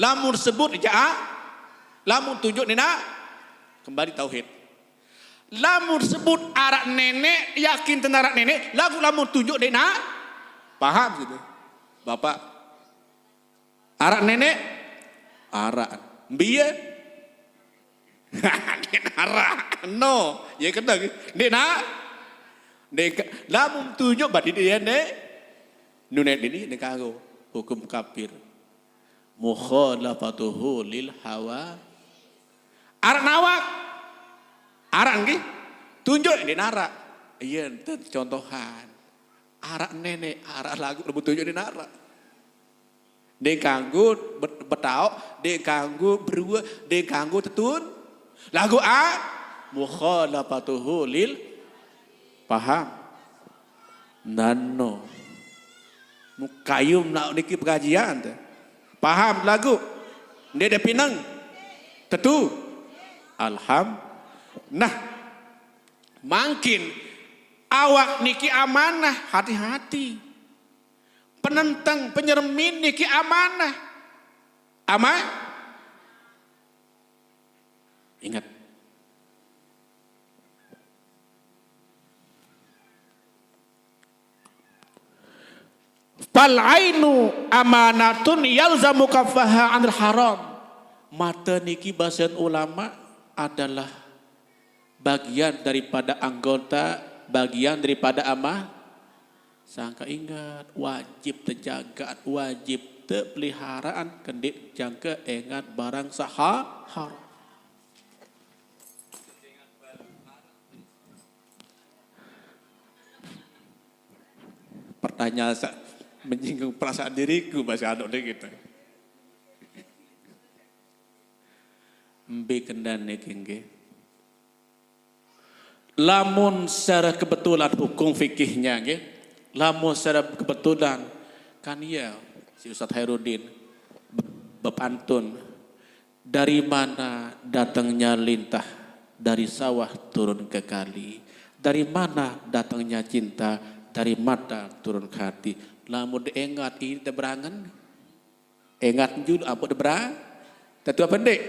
lamun sebut ja'a lamun tunjuk ni kembali tauhid lamun sebut arak nenek yakin tentang arak nenek lamun tunjuk ni paham gitu bapak arak nenek arak biya arak no ya kena nek lamun tunjuk berarti dia nek nunet ini nek karo hukum kafir mukhalafatuhu lil hawa arak nawak arak nggih tunjuk di narak iya contohan arak nenek arak lagu lebih tunjuk di narak dek kanggo betaok dek kanggo berua dek kanggo tetun lagu mukhalafatuhu lil paham nano mukayum nak niki pengajian tu paham lagu dia ada pinang tentu nah makin awak niki amanah hati-hati penentang penyermin niki amanah ingat fal ainu amanatun yalzamu kaffaha anil haram mata niki bahasan ulama adalah bagian daripada anggota bagian daripada amah sangka ingat wajib terjaga wajib terpeliharaan kendik jangka ingat barang haram. Pertanyaan menyinggung perasaan diriku masih ada deh gitu. Mbe kendan niki lamun secara kebetulan hukum fikihnya nggih. Lamun secara kebetulan kan ya si Ustaz Hairudin bepantun dari mana datangnya lintah dari sawah turun ke kali dari mana datangnya cinta dari mata turun ke hati lamun diingat ini berangan ingat jul apa berang tetua pendek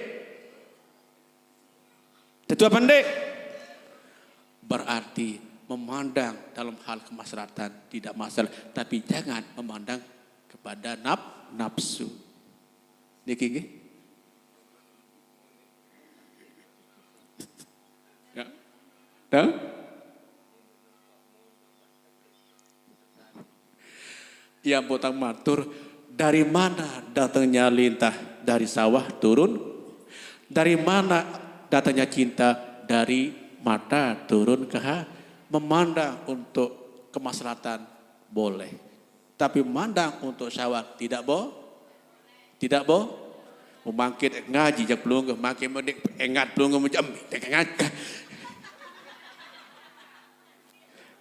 berarti memandang dalam hal kemaslahatan tidak masalah tapi jangan memandang kepada nafsu niki Tahu? Yang potang matur, dari mana datangnya lintah? Dari sawah turun. Dari mana datangnya cinta? Dari mata turun ke hati. Memandang untuk kemaslahatan boleh. Tapi memandang untuk syahwat tidak boleh. Tidak boleh. Memangkit ngaji jak pelungguh, makin mendik engat pelungguh macam engat.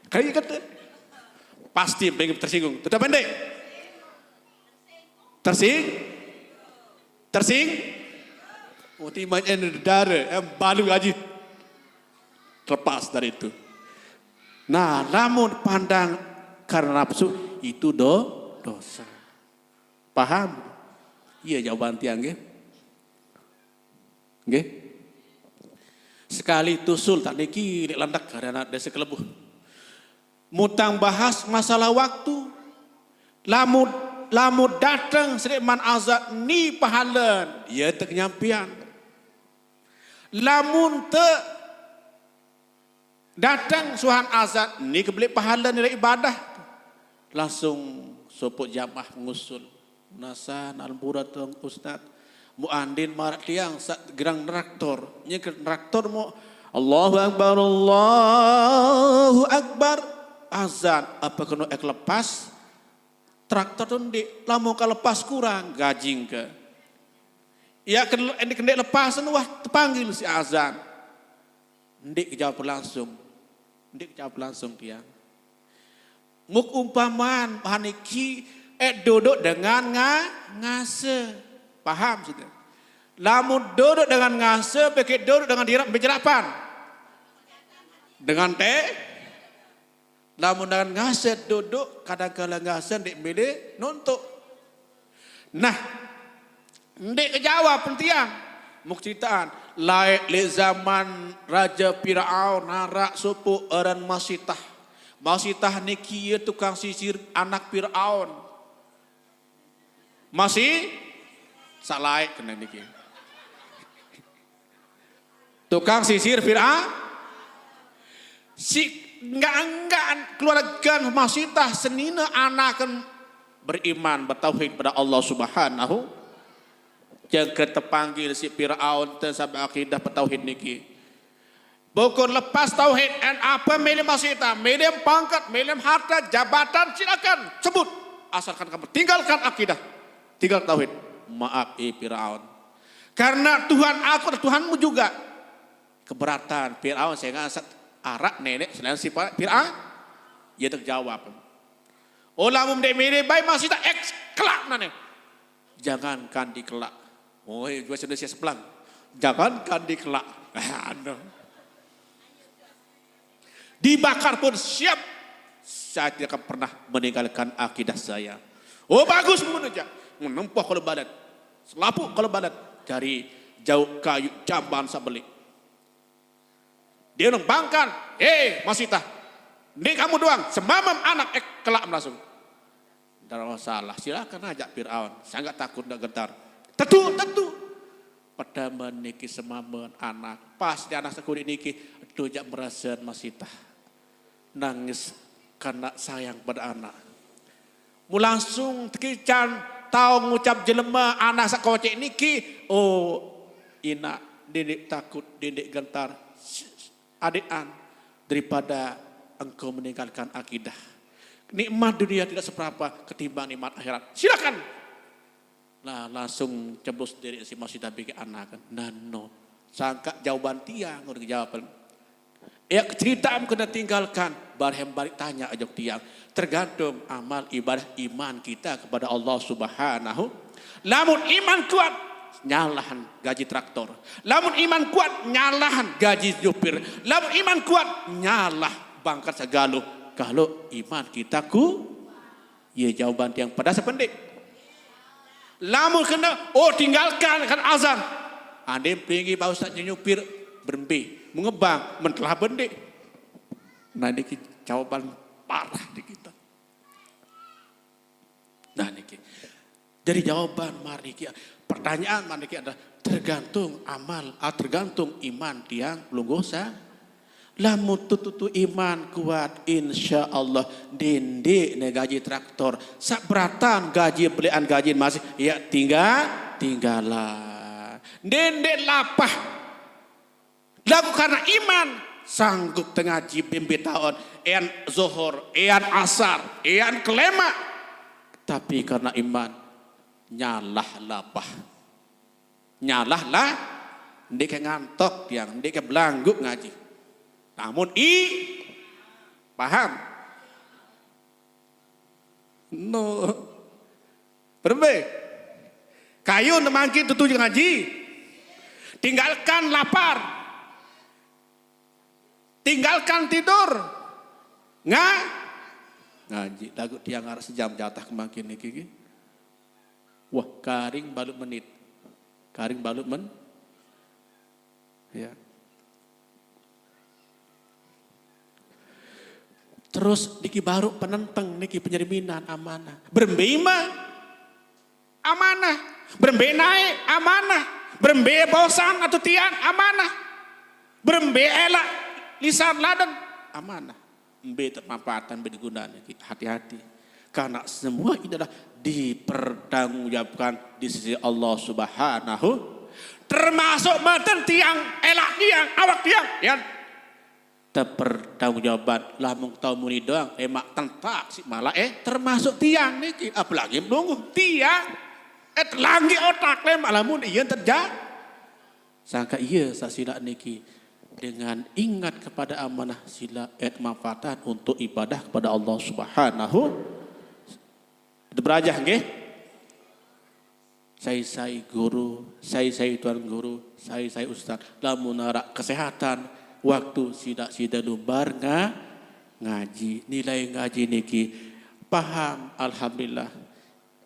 Kayak kata pasti pengen tersinggung. Tetap pendek. Tersing. Mesti macam darah, balu ngaji. Terlepas dari itu. Nah, namun pandang karena nafsu itu dosa. Paham? Iya jawaban tiang nggih. Nggih. Sekali tusul tak niki landak karena desa kelebuh. Mutang bahas masalah waktu. Lamu datang sedek man azat ni pahalan. Ya tak nyampian. Lamun te datang suhan azat ni kebeli pahalan dari ibadah. Langsung sopot jamaah mengusul. Nasan al-buratong ustaz. Muandin marak tiang sak gerang traktor. Nya traktor mu Allahu Akbar. Azan apa kena ek lepas traktor tu ndik lamun ka lepas kurang gajing ke. Ya kena lepas wah terpanggil si azan. Ndik jawab langsung. Tiang. Muk umpaman haniki duduk dengan ngase. Paham sudah? Lamun duduk dengan ngase, pakai duduk dengan dirap berjerapan. Dengan lamun dengan ngase duduk, kadang-kadang ngase ndik milih nuntuk. Nah, ndik kejawab pentiang. Muk ceritaan, laik li zaman Raja Fir'aun narak supu eran Masitah. Masitah niki tukang sisir anak Fir'aun. Masih salai kena niki. Tukang sisir Fir'aun. Si enggak keluarga Masitah senina anakan beriman bertauhid pada Allah Subhanahu. Jangka terpanggil si Fir'aun sampai akidah bertauhid niki. Bukan lepas tauhid dan apa milik Masitah, milik pangkat, milik harta, jabatan silakan sebut. Asalkan kamu tinggalkan akidah, tinggal tauhid. Maaf Fir'aun. Karena Tuhan aku dan Tuhanmu juga. Keberatan Fir'aun saya ngasat arak nenek selain si Fir'aun. Ia terjawab. Olamu dek mirip baik masih tak kelak nane. Jangankan dikelak. Oh, juga sudah saya sepelang. Jangankan dikelak. Dibakar pun siap. Saya tidak akan pernah meninggalkan akidah saya. Oh bagus menunjuk. Menempuh kalau badan. Selapuk kalau badan. Cari jauh kayu jamban sabeli. Dia nembangkan. Masitah. Ini kamu doang. Semamam anak kelak langsung. Tidak masalah. Silakan ajak Fir'aun. Saya enggak takut enggak gentar. Tentu. Pada meniki semaman anak. Pas di anak sekurit niki. Dojak merasa Masitah. Nangis karena sayang pada anak. Mu langsung tekican. Tahu ngucap jelema anak sakocek niki. Oh ina didik takut, didik gentar. Adikan daripada engkau meninggalkan akidah. Nikmat dunia tidak seberapa ketimbang nikmat akhirat. Silakan. Nah langsung cebus diri si Masitah bikin anak. Nano. Sangka jawaban tiang udah jawaban. Ya cerita kena tinggalkan. Barhem balik tanya ajak tiang. Tergantung amal ibadah iman kita kepada Allah Subhanahu. Lamun iman kuat nyalahan gaji traktor. Lamun iman kuat nyalahan gaji jupir. Lamun iman kuat nyalah bangkat segala. Kalau iman kita ya jawaban yang pada sependek. Lamun kena tinggalkan kan azan. Ande tinggi Pak Ustaz nyupir berhenti mengebang mentelah pendek. Nah ini jawaban parah di kita. Nah niki. Dari jawaban mariki pertanyaan mariki adalah tergantung amal, tergantung iman tiang belum gosa. Lamun tutu iman kuat insya Allah dende ne gaji traktor sak beratan gaji belian gaji masih ya tinggalah dende lapah lagu karena iman sanggup tengaji bimbi tahun ean zuhur ean asar ean kelema tapi karena iman nyalah ndek ngantok yang ndek belangguk ngaji namun paham no berbe kayu nemangkin tutuju ngaji tinggalkan lapar tinggalkan tidur ngaji lagu tiang arah sejam jatah kemakin niki wah karing balut menit ya terus niki baru penenteng niki penyerminan amanah berembe amanah berembe naik amanah berembe bosan atau tiang amanah berembe elak lisan laden amanah embe termanfaatan embe digunakan hati-hati karena semua ini adalah dipertanggungjawabkan di sisi Allah Subhanahu termasuk meten tiang elak tiang awak tiang ya terpertanggungjawaban lamun tau muni doang emak tentak si malah termasuk tiang niki apalagi menunggu tiang langgi otak lemak lamun iya terjadi sangka iya sasila niki dengan ingat kepada amanah sila manfaatan untuk ibadah kepada Allah Subhanahu berajah nggih saya guru saya tuan guru saya ustaz lamun narak kesehatan waktu sida lumbar ngaji nilai ngaji niki paham alhamdulillah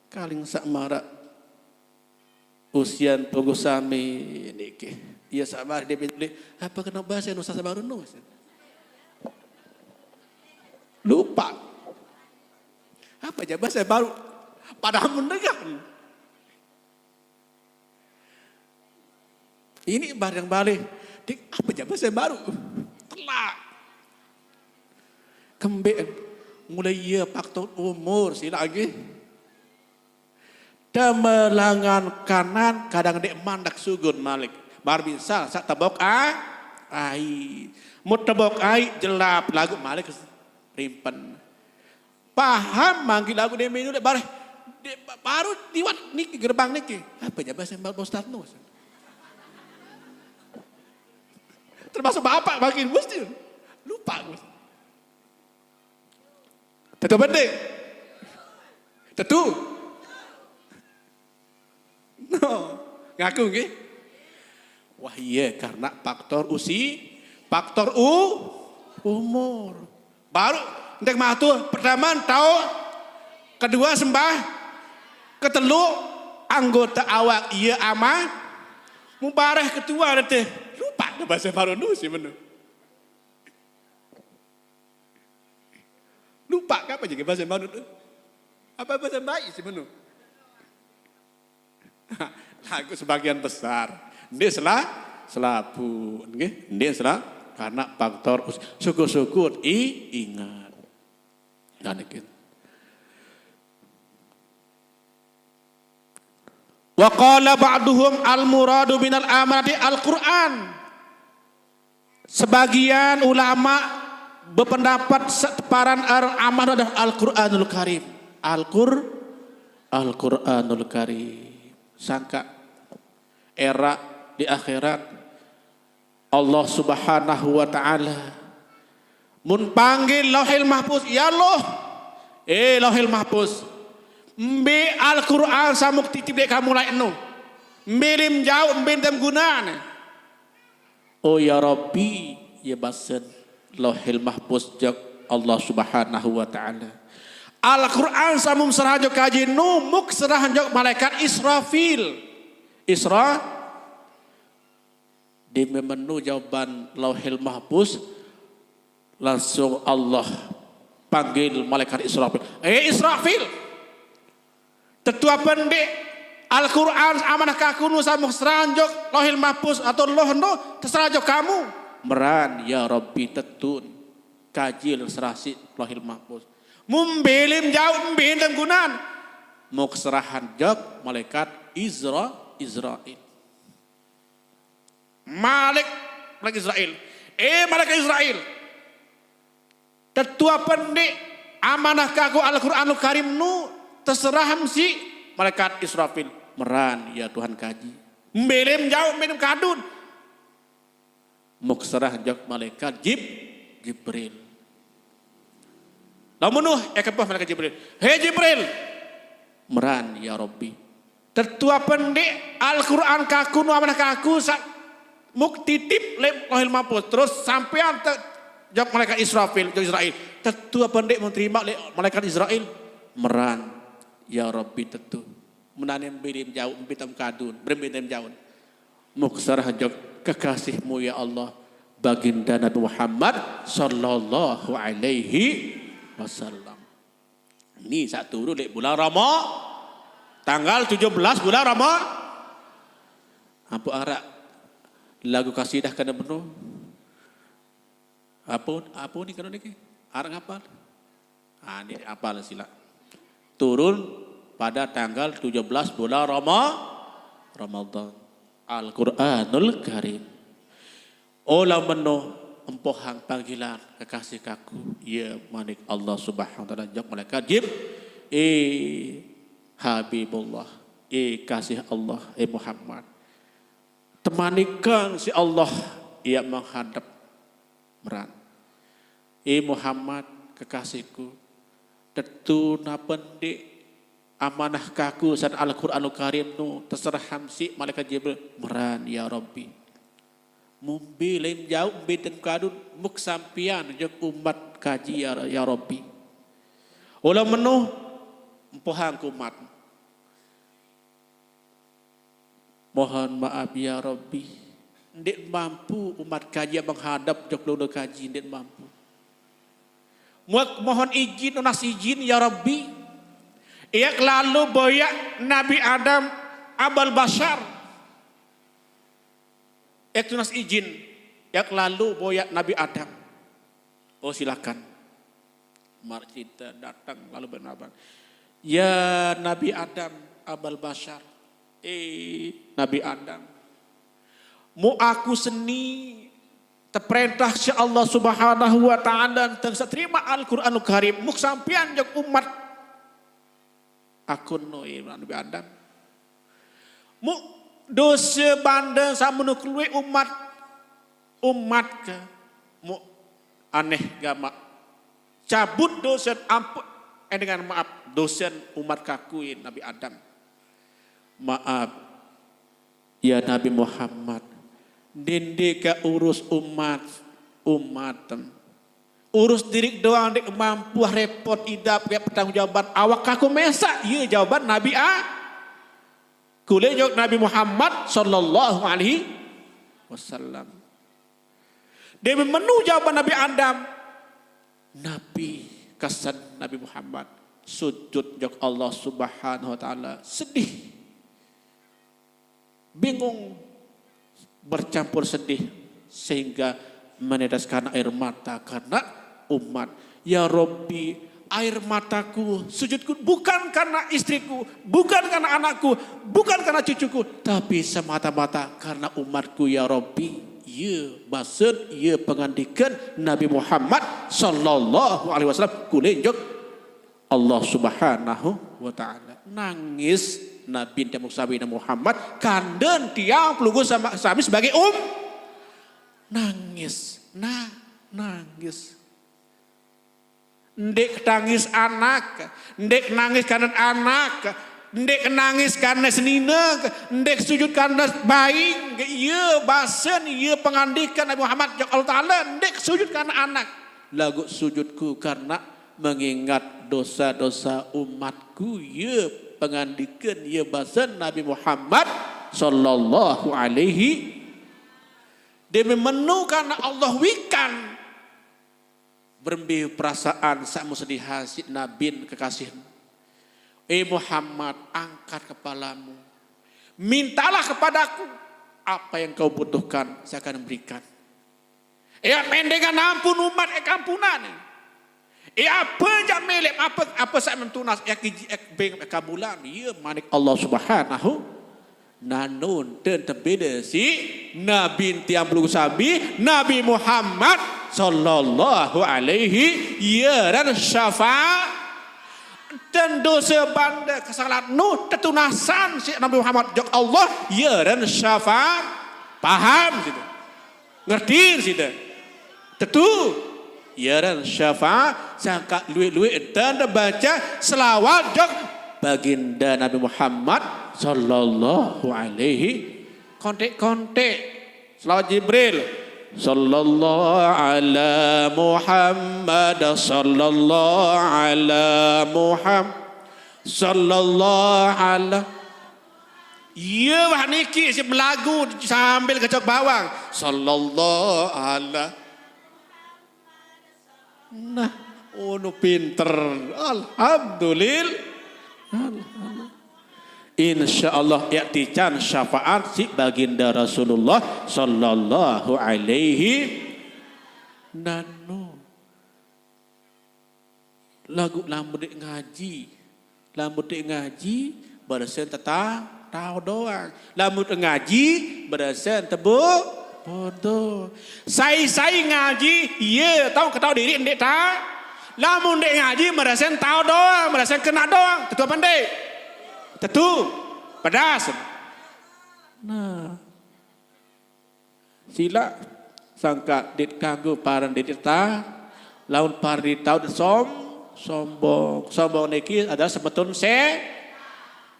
kaling sak marak usian pogosami niki iya sak marak dia beli apa kena bahasa nusa baru lupa apa aja bahasa baru padahal mendengar ini barang balik apa aja bahasa baru telak kembali mulai ya faktor umur si lagi damelangan kanan kadang dek mandak sugun malik bar bisa sak tabok ai mut tabok ai jelap lagu malik rimpen paham manggil lagu dia menu baru diwat niki gerbang niki apa aja bahasa baru Ustaz nu termasuk bapak makin mesti lupa tentu penting tentu no ngaku nggih wah iya karena faktor umur baru ndek matur pertama tahu kedua sembah ketelu anggota awak iya ama mubarah ketua teh lupa bahasa baru sih menu lupa apa jadi bahasa baru apa bahasa baik sih menu lagu sebagian besar dia selapu nggih dia karena faktor syukur ingat dan ikin wa qala ba'duhum al-muradu minal amanati al-Qur'an. Sebagian ulama berpendapat separan amanah adalah Al-Qur'anul Karim. Al-Qur'anul Karim. Sangka era di akhirat Allah Subhanahu wa taala mun panggil Lauhil Mahfuz ya Allah Lauhil Mahfuz mbe Al-Quran samuk titip dek kamu lain no milim jauh mbentem gunaan oh ya Rabbi ya basen Lauhil Mahfuz jak Allah Subhanahu wa taala Al-Quran samum serajo kaji numuk serajo malaikat Israfil di menu jawaban Lauhil Mahfuz langsung Allah panggil malaikat Israfil Israfil tetua pendek Al-Quran amanah kakunu samuk seranjok Lauhil Mahfuz atau loh no terserajok kamu meran ya Rabbi tetun kaji serasi lahil mahfuz mumbelim jauh mbentem gunan mau keserahan jog malaikat Israel malaikat Israel malaikat Israel tetua pendik amanah kaku Al-Quranul Karim nu terserah si malaikat Israfil meran ya Tuhan kaji mbelim jauh mbentem kadun mau keserah jog malaikat Jibril lamun kepah malaikat Jibril hei Jibril meran ya Rabbi tertua pendik Al-Quran kaku nu amanah kaku muk titip lahil mahfuz terus sampean jawab malaikat Israfil Israel tertua pendik menerima malaikat Israel meran ya Rabbi tetu menanem birim jauh bitam kadun berbitam jauh muk sarah jawab kekasihmu ya Allah baginda Nabi Muhammad sallallahu alaihi wasallam. Ini saat turun di bulan Ramadan tanggal 17 bulan Ramadan. Apa arak lagu kasidah kana beno? Apa ni kana niki? Arak ngapal? Ini apal sila. Turun pada tanggal 17 bulan Ramadan. Al-Quranul Karim. Olah meno empohang panggilan kekasih kaku ya manik Allah subhanahu wa ta'ala jak malaikat Habibullah kasih Allah Muhammad temanikan si Allah ia menghadap meran Muhammad kekasihku tetu na pendik amanah kaku san Al-Quranul Karim nu terserah hamsi malaikat Jibril meran ya Rabbi mumbi lain jauh beten kadun muk sampian jog umat kaji ya Rabbi ulah menuh empohang umat mohon maaf ya Rabbi ndik mampu umat kaji menghadap jog lolo kaji ndik mampu mohon izin unas izin ya Rabbi ia lalu boyak Nabi Adam abal bashar tunas izin yang lalu boyak Nabi Adam. Oh silakan. Marcita datang lalu bernabar. Ya Nabi Adam abal bashar. Nabi Adam. Mu aku seni terperintah si Allah subhanahu wa ta'ala tentang terima Al-Quranul Karim. Muk sampian jog umat. Aku no Nabi Adam. Mu dosa bandeng sama nuklui umat ke mu aneh gama cabut dosa ampun dengan maaf dosa umat kakuin Nabi Adam maaf ya Nabi Muhammad dende ka urus umatan urus diri doang dek mampu repot idap kayak pertanggungjawaban awak kaku mesak iya jawaban Nabi Kule jawab Nabi Muhammad sallallahu alaihi wasallam. Dia menu jawaban Nabi Adam. Nabi kesan Nabi Muhammad sujud jawab Allah subhanahu wa ta'ala sedih. Bingung bercampur sedih sehingga meneteskan air mata karena umat. Ya Rabbi air mataku, sujudku bukan karena istriku, bukan karena anakku, bukan karena cucuku, tapi semata-mata karena umatku ya Rabbi. Ya maksud, ya pengandikan Nabi Muhammad sallallahu alaihi wasallam kulenjok Allah subhanahu wa ta'ala. Nangis Nabi Muhammad Muhammad kandan tiang pelunggu sami sebagai nangis, nangis. Ndek tangis anak, ndek nangis karena anak, ndek nangis karena senina, ndek sujud karena bayi, iya basen, iya pengandikan Nabi Muhammad Allah Ta'ala, ndek sujud karena anak. Lagu sujudku karena mengingat dosa-dosa umatku, iya pengandikan, iya basen Nabi Muhammad sallallahu alaihi. Demi menu karena Allah wikan. Berembi perasaan sakmu sedih hasid Nabi kekasihmu. Muhammad, angkat kepalamu. Mintalah kepadaku apa yang kau butuhkan, saya akan berikan. Ia mendengar ampun umat kampunan. Ia apa jak melek apa sak mentunas ia kiji beng kabulan. Ia manik Allah Subhanahu nanun dan terbeda si Nabi tiang bulu sabi Nabi Muhammad sallallahu alaihi ya dan syafaat dan dosa banda kesalahan nu tetunasan si Nabi Muhammad jok Allah ya dan syafaat paham situ ngerti situ tentu ya dan syafaat sangka luwe-luwe dan baca selawat jok baginda Nabi Muhammad sallallahu alaihi kontek-kontek selawat Jibril sallallahu ala Muhammad sallallahu ala Muhammad sallallahu ala ya wah niki si belagu sambil kecok bawang sallallahu ala nah nu pinter alhamdulillah insyaallah i'tican syafaat si baginda Rasulullah sallallahu alaihi nano lagu lamun ngaji barasen tahu doang lamun ngaji barasen tebu bodoh sai ngaji ye tahu ketahu diri ndek ta lamun ndek ngaji barasen tahu doang barasen kena doang tentu pandai tentu pedas. Nah, sila sangka dit kanggo paran dit ta, laun pari tau sombong niki adalah sebetulnya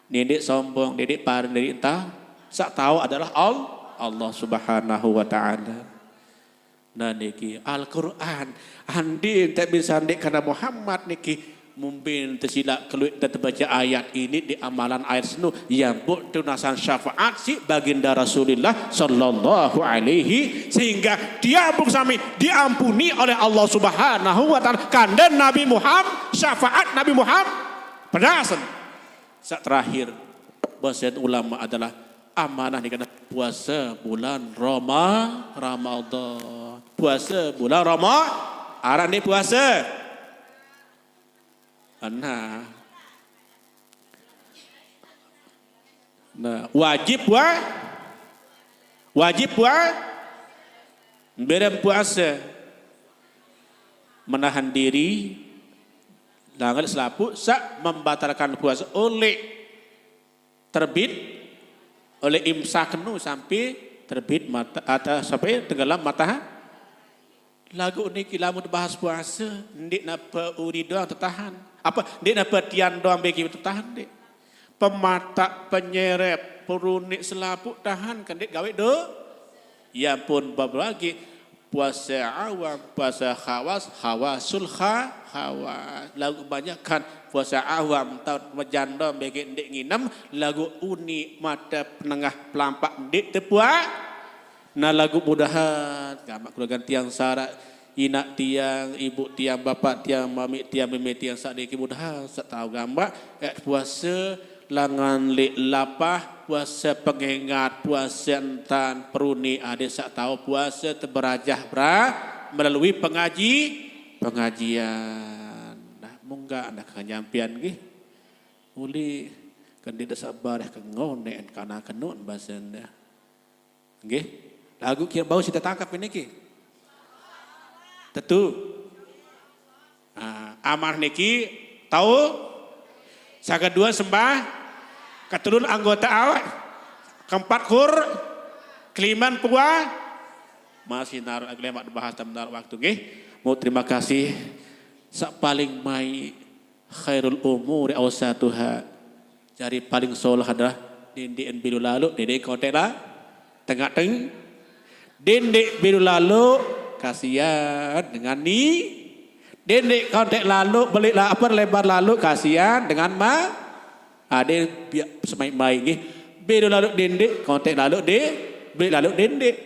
nidik sombong, nidik paran nidik ta, sak tahu adalah Allah Subhanahu wa taala. Nah niki Al-Qur'an andi tak bisa ndik karena Muhammad niki mungkin tersilap keluar dan terbaca ayat ini di amalan ayat senu yang tunasan syafaat si baginda Rasulullah sallallahu alaihi sehingga dia bersami diampuni oleh Allah Subhanahu wa taala kandan Nabi Muhammad syafaat Nabi Muhammad pedasan saat terakhir bahasa ulama adalah amanah ni kena puasa bulan Ramadan puasa bulan Ramadan arah ni puasa nah wajib berem puasa menahan diri langgar selapu sak membatalkan puasa oleh terbit oleh imsak nu sampai terbit mata atau sampai tenggelam matahari lagu niki lamun bahas puasa ndik napa uri doang tertahan apa ndik napa tian doang bagi tertahan ndik pemata penyeret perunik selaput tahan kan ndik gawe do ya pun bab lagi puasa awam puasa hawasul hawas lagu banyak kan puasa awam tahun majanda bagi ndik nginem lagu uni mata penengah pelampak ndik tepuak nah lagu mudahan gamak keluarga tiang sarak inak tiang ibu tiang bapak tiang mami tiang meme tiang sak deki mudahan sak tahu gambar puasa langan lek lapah puasa pengingat puasa entan peruni ade sak tahu puasa terberajah melalui pengajian nah munggah anda kenyampian nggih uli kan tidak sabar ke ngonek kana kenun basenda nggih lagu kira bau kita tangkap ini ki tentu amar niki tahu sa kedua sembah keturun anggota awak keempat kur keliman puah masih naruh aglemak bahas menaruh waktu nggih mau terima kasih sak paling mai khairul umuri awsatuha jari paling soleh adalah dindian bilu lalu dede kotela tengah dendek biru lalu kasihan dengan ni dendek kontek lalu beli apa lebar lalu kasihan dengan ade semai-mai nggih biru lalu dendek kontek lalu beli lalu dendek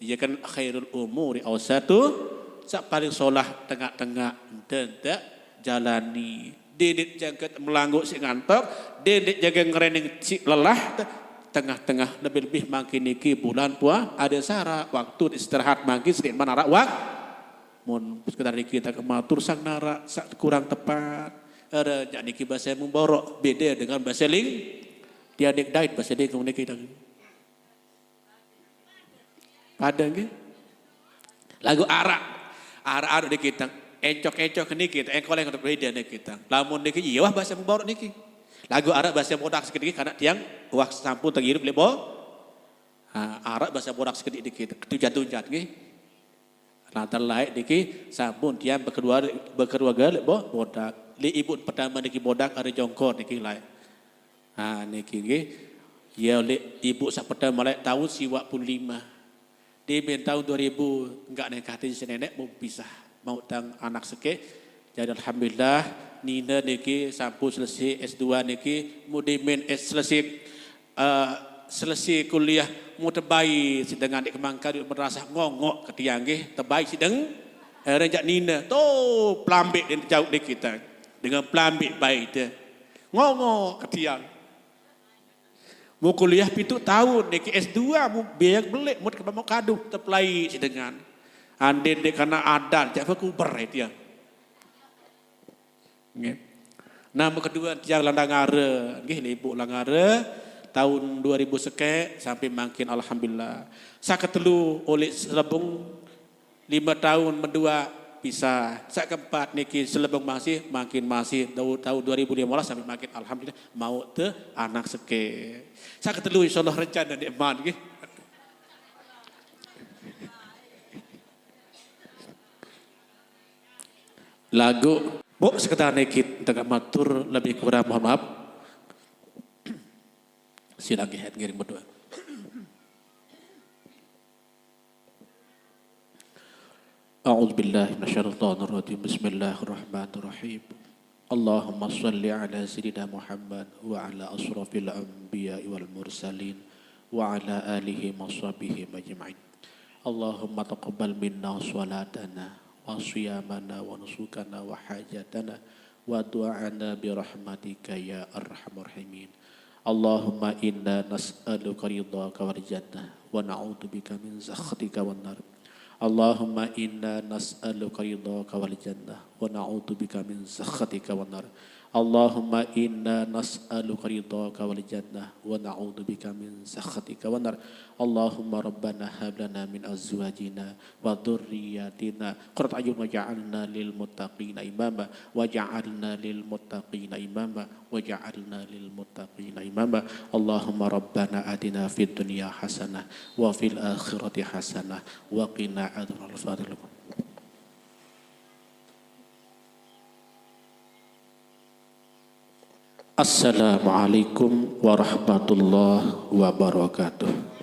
ia kan khairul umuri awsatu sak paling solah tengah-tengah dendak jalani dendek jangkat melanggut si ngantok dendek jaga ngerening si lelah tengah-tengah lebih-lebih makin niki bulan puah ada syarat waktu istirahat makin sedikit mana wak mun sekedar niki kita kematur sang nara kurang tepat ada jak niki bahasa memborok beda dengan bahasa ling dia adik dait bahasa ling niki kita pada nggih lagu arak niki kita encok niki kita engkol yang berbeda niki kita lamun niki iya wah bahasa memborok niki lagu arak bahasa bodak sedikit karena tiang wah sampun terhirup lebo arak bahasa bodak sedikit ketujat-tujat nggih lantar laik niki sampun tiang berkeluarga lebo bodak li ibu pertama niki bodak ada jongkor niki laik niki nggih ya li ibu sak pertama laik tahun siwa pun 5 di tahun 2000 enggak nekatin si nenek mau pisah mau tang anak seke jadi alhamdulillah Nina niki sampun selesai S2 niki mudimin selesai kuliah mu terbaik sedang adik kemangka merasa ngongok ketiang nggih terbaik sedang rejak Nina tu pelambik dan jauh di kita dengan pelambik baik dia ngongok ketiang mu kuliah 7 tahun niki S2 mu biaya belik mu kadu terpelai sedang andin dek karena adat jak kuber dia nama kedua tiang Langare nggih ibu Langare tahun 2000 seke sampai makin alhamdulillah sak ketelu oleh selebung 5 tahun mendua bisa sak keempat niki selebung masih tahun 2015 sampai makin alhamdulillah mau te anak seke sak ketelu insyaallah rencana di eman nggih lagu Bu, sekedar nekit tegak matur lebih kurang mohon maaf. Silakan ngiring berdoa. A'udzu billahi minasyaitonir rajim. Bismillahirrahmanirrahim. Allahumma shalli ala sayyidina Muhammad wa ala asrafil anbiya'i wal mursalin wa ala alihi wa sahbihi ajma'in. Allahumma taqabbal minna salatana wa siyamana wa nusukana wa hajatana wa du'ana bi rahmatika ya arhamar rahimin. Allahumma inna nas'aluka ridhaka wal jannah wa na'udzu bika min sakhatika wan nar. Allahumma inna nas'aluka ridhaka wal jannah wa na'udzu bika min sakhatika wan nar. Allahumma inna nas'aluka ridhaka wal jannah wa na'udzu bika min sakhatika wan nar. Allahumma rabbana hab lana min azwajina wa dhurriyyatina qurrata a'yun waj'alna lil muttaqina imama waj'alna lil muttaqina imama waj'alna lil muttaqina imama. Allahumma rabbana atina fid dunya hasanah wa fil akhirati hasanah wa qina adzabannar. Assalamualaikum warahmatullahi wabarakatuh.